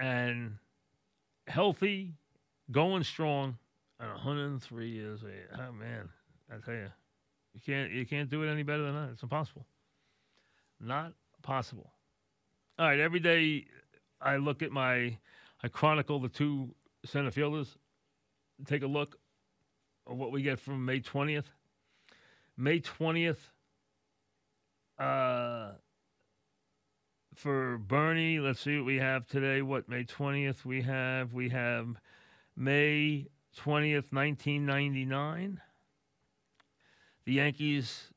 and healthy, going strong, at 103 years of age. Oh man, I tell you, you can't do it any better than that. It's impossible. Not possible. All right, every day I look at I chronicle the two center fielders. Take a look at what we get from May 20th. May 20th, for Bernie, let's see what we have today. May 20th we have? We have May 20th, 1999. The Yankees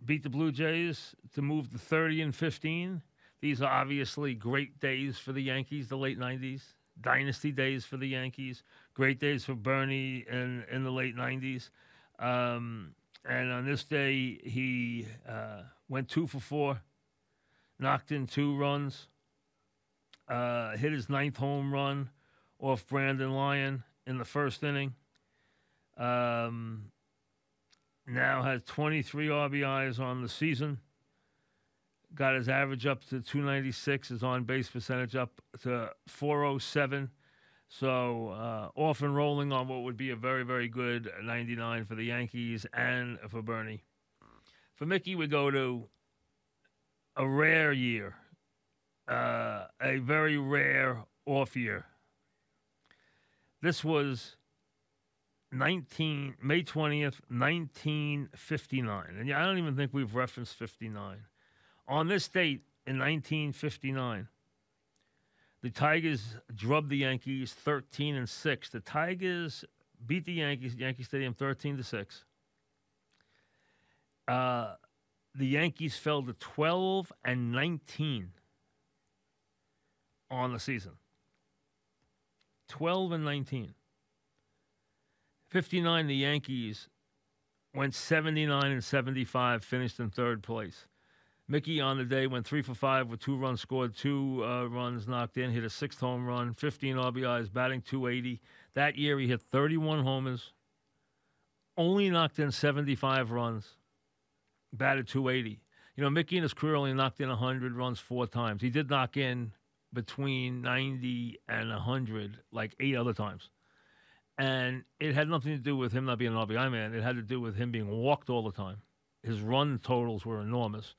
beat the Blue Jays to move to 30-15. These are obviously great days for the Yankees, the late 90s. Dynasty days for the Yankees. Great days for Bernie in the late 90s. And on this day, he went 2 for 4. Knocked in 2 runs, hit his 9th home run off Brandon Lyon in the first inning. Now has 23 RBIs on the season. Got his average up to 296, his on-base percentage up to 407. So off and rolling on what would be a very, very good 99 for the Yankees and for Bernie. For Mickey, we go to a rare year, a very rare off year. This was May 20th, 1959. And I don't even think we've referenced 59. On this date in 1959, the Tigers drubbed the Yankees 13-6. The Tigers beat the Yankees at Yankee Stadium 13-6. The Yankees fell to 12-19 on the season. 12-19. 59, the Yankees went 79-75, finished in 3rd place. Mickey on the day went 3 for 5 with 2 runs scored, 2 runs knocked in, hit a 6th home run, 15 RBIs, batting .280. That year he hit 31 homers, only knocked in 75 runs. Batted .280. Mickey in his career only knocked in 100 runs 4 times. He did knock in between 90 and 100 like 8 other times. And it had nothing to do with him not being an RBI man. It had to do with him being walked all the time. His run totals were enormous.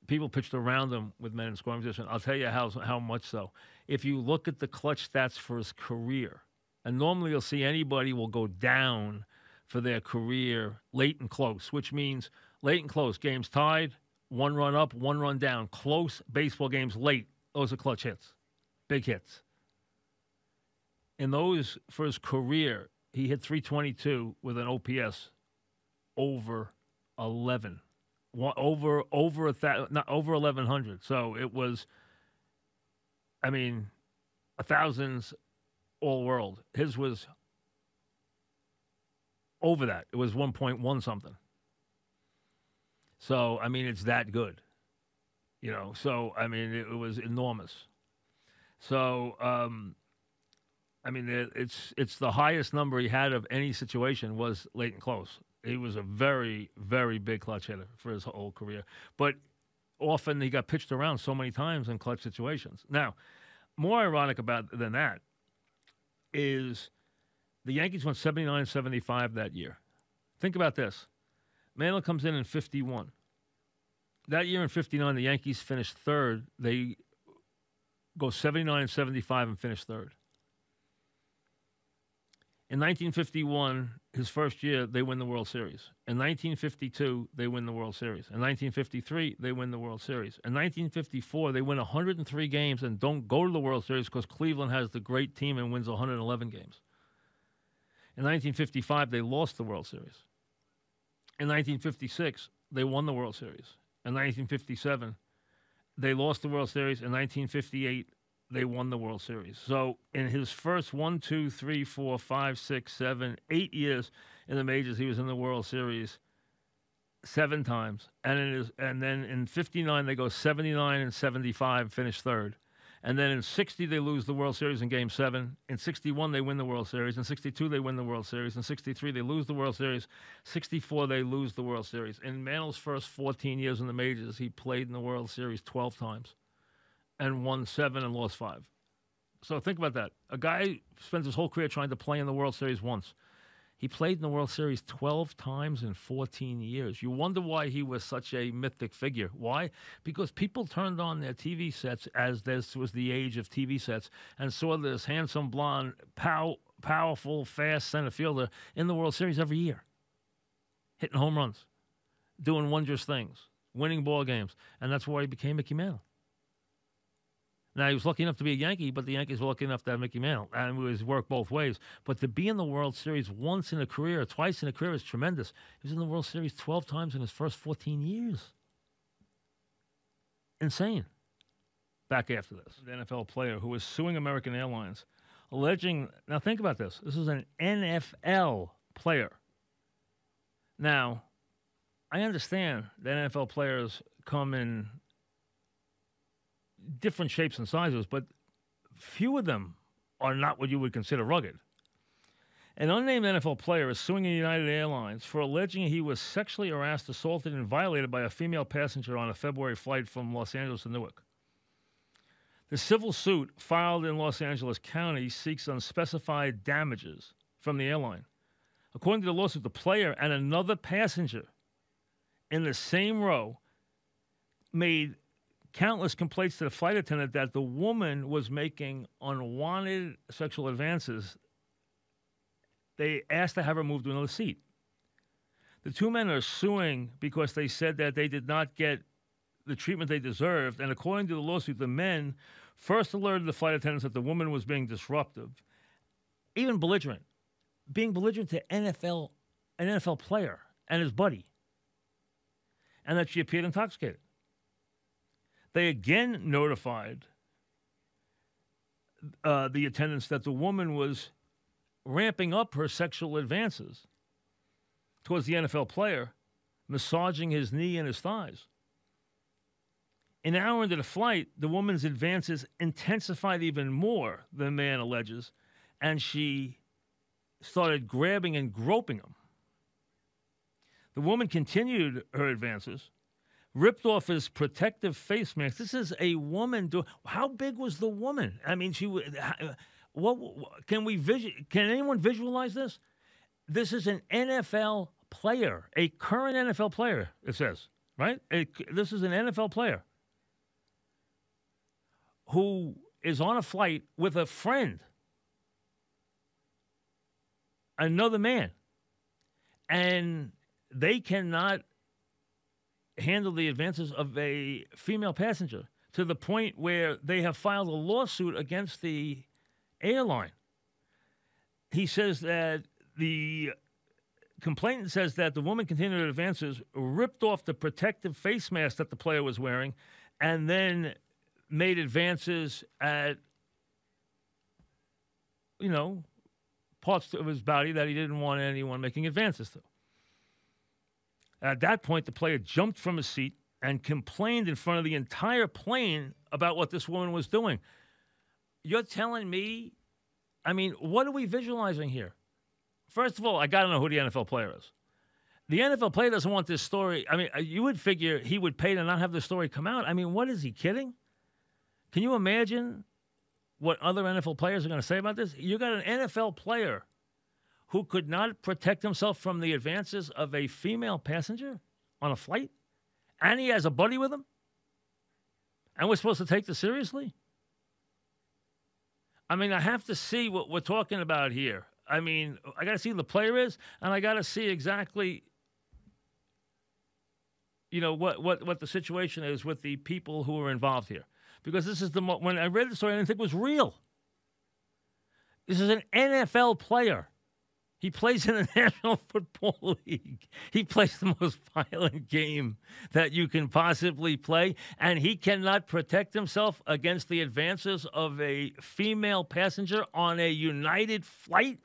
People pitched around him with men in scoring position. I'll tell you how much so. If you look at the clutch stats for his career, and normally you'll see anybody will go down for their career late and close, which means late and close, games tied, 1 run up, 1 run down. Close baseball games late, those are clutch hits, big hits. In those, for his career, he hit .322 with an OPS over 11, over 1,100. So it was, thousands all world. His was over that. It was 1.1 something. So, it's that good, So, it was enormous. So, it's the highest number he had of any situation was late and close. He was a very, very big clutch hitter for his whole career. But often he got pitched around so many times in clutch situations. Now, more ironic than that is the Yankees went 79-75 that year. Think about this. Mantle comes in 51. That year in 59, the Yankees finished 3rd. They go 79-75 and finish 3rd. In 1951, his first year, they win the World Series. In 1952, they win the World Series. In 1953, they win the World Series. In 1954, they win 103 games and don't go to the World Series because Cleveland has the great team and wins 111 games. In 1955, they lost the World Series. In 1956, they won the World Series. In 1957, they lost the World Series. In 1958, they won the World Series. So in his first 8 years in the majors, he was in the World Series 7 times. And then in 59, they go 79 and 75, finish third. And then in 60, they lose the World Series in Game 7. In 61, they win the World Series. In 62, they win the World Series. In 63, they lose the World Series. 64, they lose the World Series. In Mantle's first 14 years in the majors, he played in the World Series 12 times and won 7 and lost 5. So think about that. A guy spends his whole career trying to play in the World Series once. He played in the World Series 12 times in 14 years. You wonder why he was such a mythic figure. Why? Because people turned on their TV sets, as this was the age of TV sets, and saw this handsome, blonde, powerful, fast center fielder in the World Series every year, hitting home runs, doing wondrous things, winning ball games, and that's why he became Mickey Mantle. Now, he was lucky enough to be a Yankee, but the Yankees were lucky enough to have Mickey Mantle, and it was worked both ways. But to be in the World Series once in a career, twice in a career is tremendous. He was in the World Series 12 times in his first 14 years. Insane. Back after this, the NFL player who was suing American Airlines, alleging, now think about this, this is an NFL player. Now, I understand that NFL players come in different shapes and sizes, but few of them are not what you would consider rugged. An unnamed NFL player is suing United Airlines for alleging he was sexually harassed, assaulted, and violated by a female passenger on a February flight from Los Angeles to Newark. The civil suit filed in Los Angeles County seeks unspecified damages from the airline. According to the lawsuit, the player and another passenger in the same row made countless complaints to the flight attendant that the woman was making unwanted sexual advances. They asked to have her moved to another seat. The two men are suing because they said that they did not get the treatment they deserved, and according to the lawsuit, the men first alerted the flight attendants that the woman was being disruptive, even belligerent, being belligerent to an NFL player and his buddy, and that she appeared intoxicated. They again notified the attendants that the woman was ramping up her sexual advances towards the NFL player, massaging his knee and his thighs. An hour into the flight, the woman's advances intensified even more, the man alleges, and she started grabbing and groping him. The woman continued her advances, ripped off his protective face mask. This is a woman. How big was the woman? I mean, what can anyone visualize this? This is an NFL player, a current NFL player, it says, right? This is an NFL player who is on a flight with a friend, another man, and they cannot handle the advances of a female passenger to the point where they have filed a lawsuit against the airline. He says that the complainant says that the woman continued her advances, ripped off the protective face mask that the player was wearing, and then made advances at, parts of his body that he didn't want anyone making advances to. At that point, the player jumped from his seat and complained in front of the entire plane about what this woman was doing. You're telling me, what are we visualizing here? First of all, I got to know who the NFL player is. The NFL player doesn't want this story. You would figure he would pay to not have the story come out. What is he kidding? Can you imagine what other NFL players are going to say about this? You got an NFL player who could not protect himself from the advances of a female passenger on a flight, and he has a buddy with him, and we're supposed to take this seriously? I have to see what we're talking about here. I mean, I got to see who the player is, and I got to see exactly, what the situation is with the people who are involved here. Because this is when I read the story, I didn't think it was real. This is an NFL player. He plays in the National Football League. He plays the most violent game that you can possibly play, and he cannot protect himself against the advances of a female passenger on a United flight.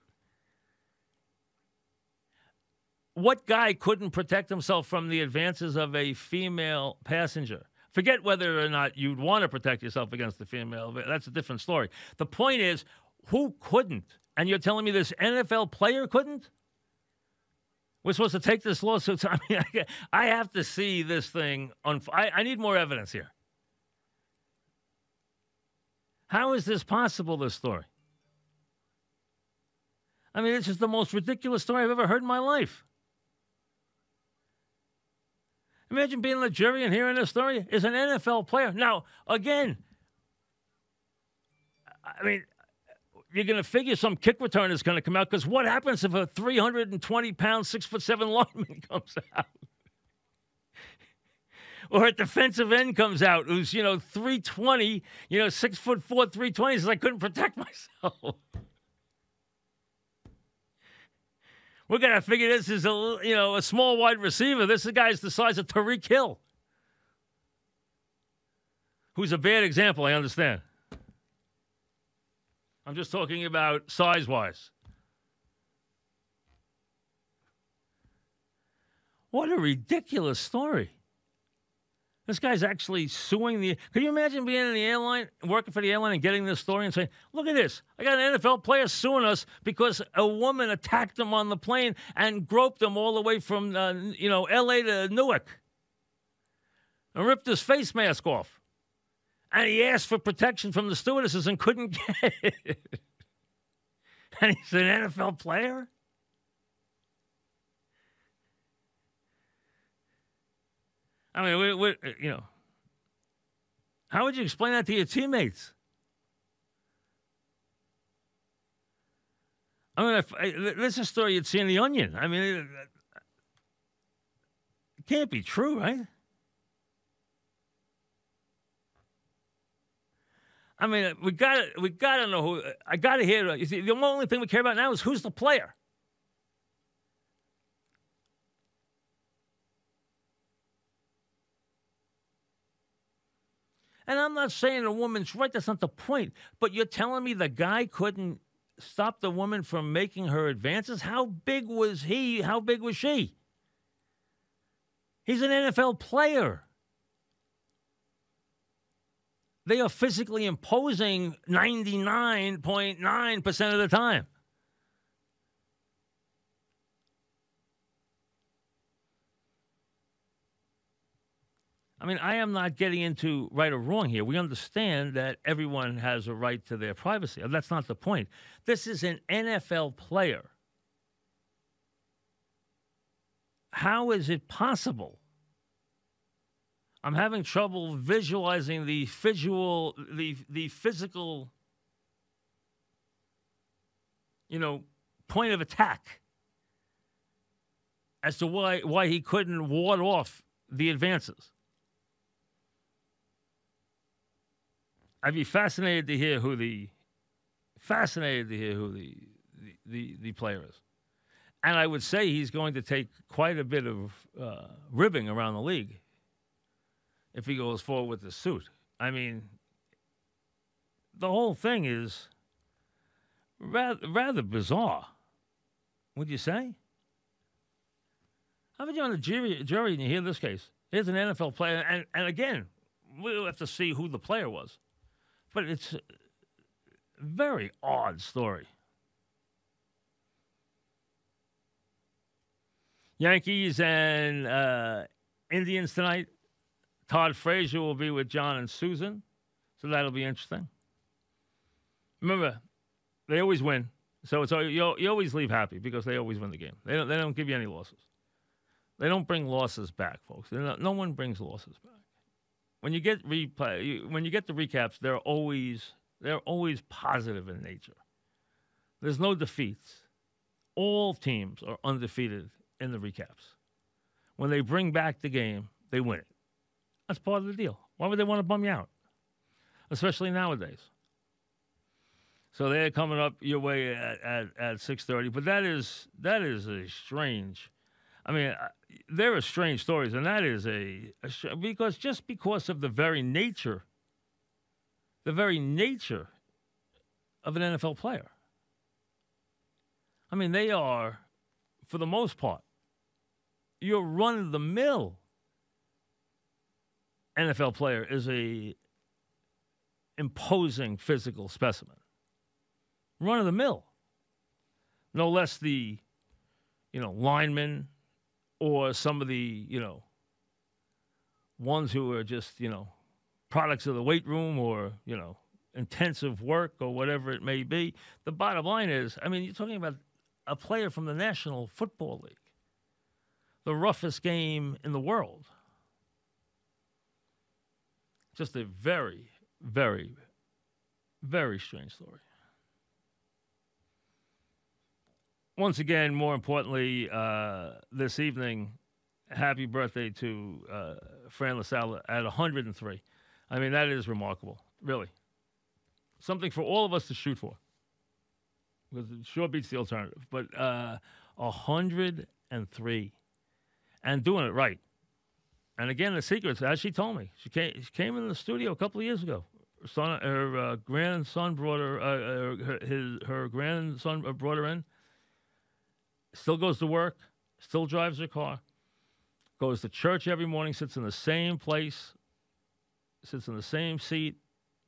What guy couldn't protect himself from the advances of a female passenger? Forget whether or not you'd want to protect yourself against the female. That's a different story. The point is, who couldn't? And you're telling me this NFL player couldn't? We're supposed to take this lawsuit. I mean, I have to see this thing. I need more evidence here. How is this possible, this story? I mean, this is the most ridiculous story I've ever heard in my life. Imagine being in the jury and hearing this story. Is an NFL player. Now, again, I mean, you're going to figure some kick return is going to come out, because what happens if a 320-pound, 6'7" lineman comes out? Or a defensive end comes out who's, 320, 6'4", 320, says, I couldn't protect myself. We're going to figure this is a small wide receiver. This guy's the size of Tyreek Hill, who's a bad example, I understand. I'm just talking about size-wise. What a ridiculous story. This guy's actually suing the... Can you imagine being in the airline, working for the airline, and getting this story and saying, look at this. I got an NFL player suing us because a woman attacked him on the plane and groped him all the way from, L.A. to Newark and ripped his face mask off. And he asked for protection from the stewardesses and couldn't get it. And he's an NFL player? I mean, how would you explain that to your teammates? I mean, this is a story you'd see in The Onion. I mean, it can't be true, right? I mean, we gotta know who. I gotta hear. You see, the only thing we care about now is who's the player. And I'm not saying a woman's right. That's not the point. But you're telling me the guy couldn't stop the woman from making her advances? How big was he? How big was she? He's an NFL player. They are physically imposing 99.9% of the time. I mean, I am not getting into right or wrong here. We understand that everyone has a right to their privacy. That's not the point. This is an NFL player. How is it possible? I'm having trouble visualizing the physical, point of attack as to why he couldn't ward off the advances. I'd be fascinated to hear who the player is. And I would say he's going to take quite a bit of ribbing around the league if he goes forward with the suit. I mean, the whole thing is rather bizarre, would you say? How about you on the jury and you hear this case? Here's an NFL player, and again, we'll have to see who the player was. But it's a very odd story. Yankees and Indians tonight. Todd Frazier will be with John and Susan, so that'll be interesting. Remember, they always win, so it's you always leave happy because they always win the game. They don't give you any losses. They don't bring losses back, folks. No one brings losses back. When you get the recaps, they're always positive in nature. There's no defeats. All teams are undefeated in the recaps. When they bring back the game, they win it. That's part of the deal. Why would they want to bum you out? Especially nowadays. So they're coming up your way at 6:30. But that is a strange. I mean, there are strange stories, and that is because of the very nature of an NFL player. I mean, they are, for the most part, your run-of-the-mill NFL player is a imposing physical specimen. Run-of-the-mill. No less the, linemen or some of the, ones who are just, products of the weight room or, intensive work or whatever it may be. The bottom line is, I mean, you're talking about a player from the National Football League, the roughest game in the world. Just a very, very, very strange story. Once again, more importantly, this evening, happy birthday to Fran LaSalle at 103. I mean, that is remarkable, really. Something for all of us to shoot for, because it sure beats the alternative. But 103, and doing it right. And again, the secrets, as she told me, she came in the studio a couple of years ago. Her grandson brought her grandson brought her in. Still goes to work, still drives her car, goes to church every morning, sits in the same place, sits in the same seat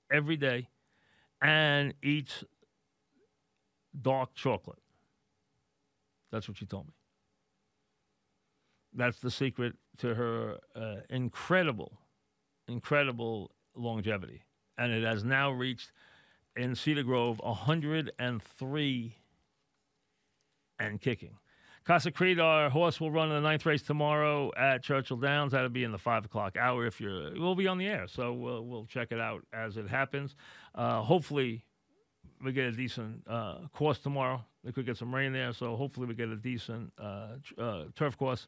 every day, and eats dark chocolate. That's what she told me. That's the secret to her incredible longevity. And it has now reached, in Cedar Grove, 103 and kicking. Casa Creed, our horse, will run in the 9th race tomorrow at Churchill Downs. That'll be in the 5 o'clock hour. We'll be on the air, so we'll check it out as it happens. Hopefully, we get a decent course tomorrow. We could get some rain there, so hopefully we get a decent turf course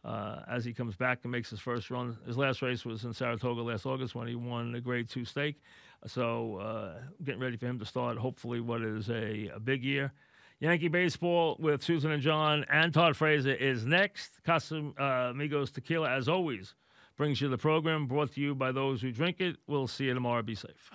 as he comes back and makes his first run. His last race was in Saratoga last August when he won the Grade 2 stake. So getting ready for him to start, hopefully, what is a big year. Yankee Baseball with Susan and John and Todd Fraser is next. Casamigos Tequila, as always, brings you the program, brought to you by those who drink it. We'll see you tomorrow. Be safe.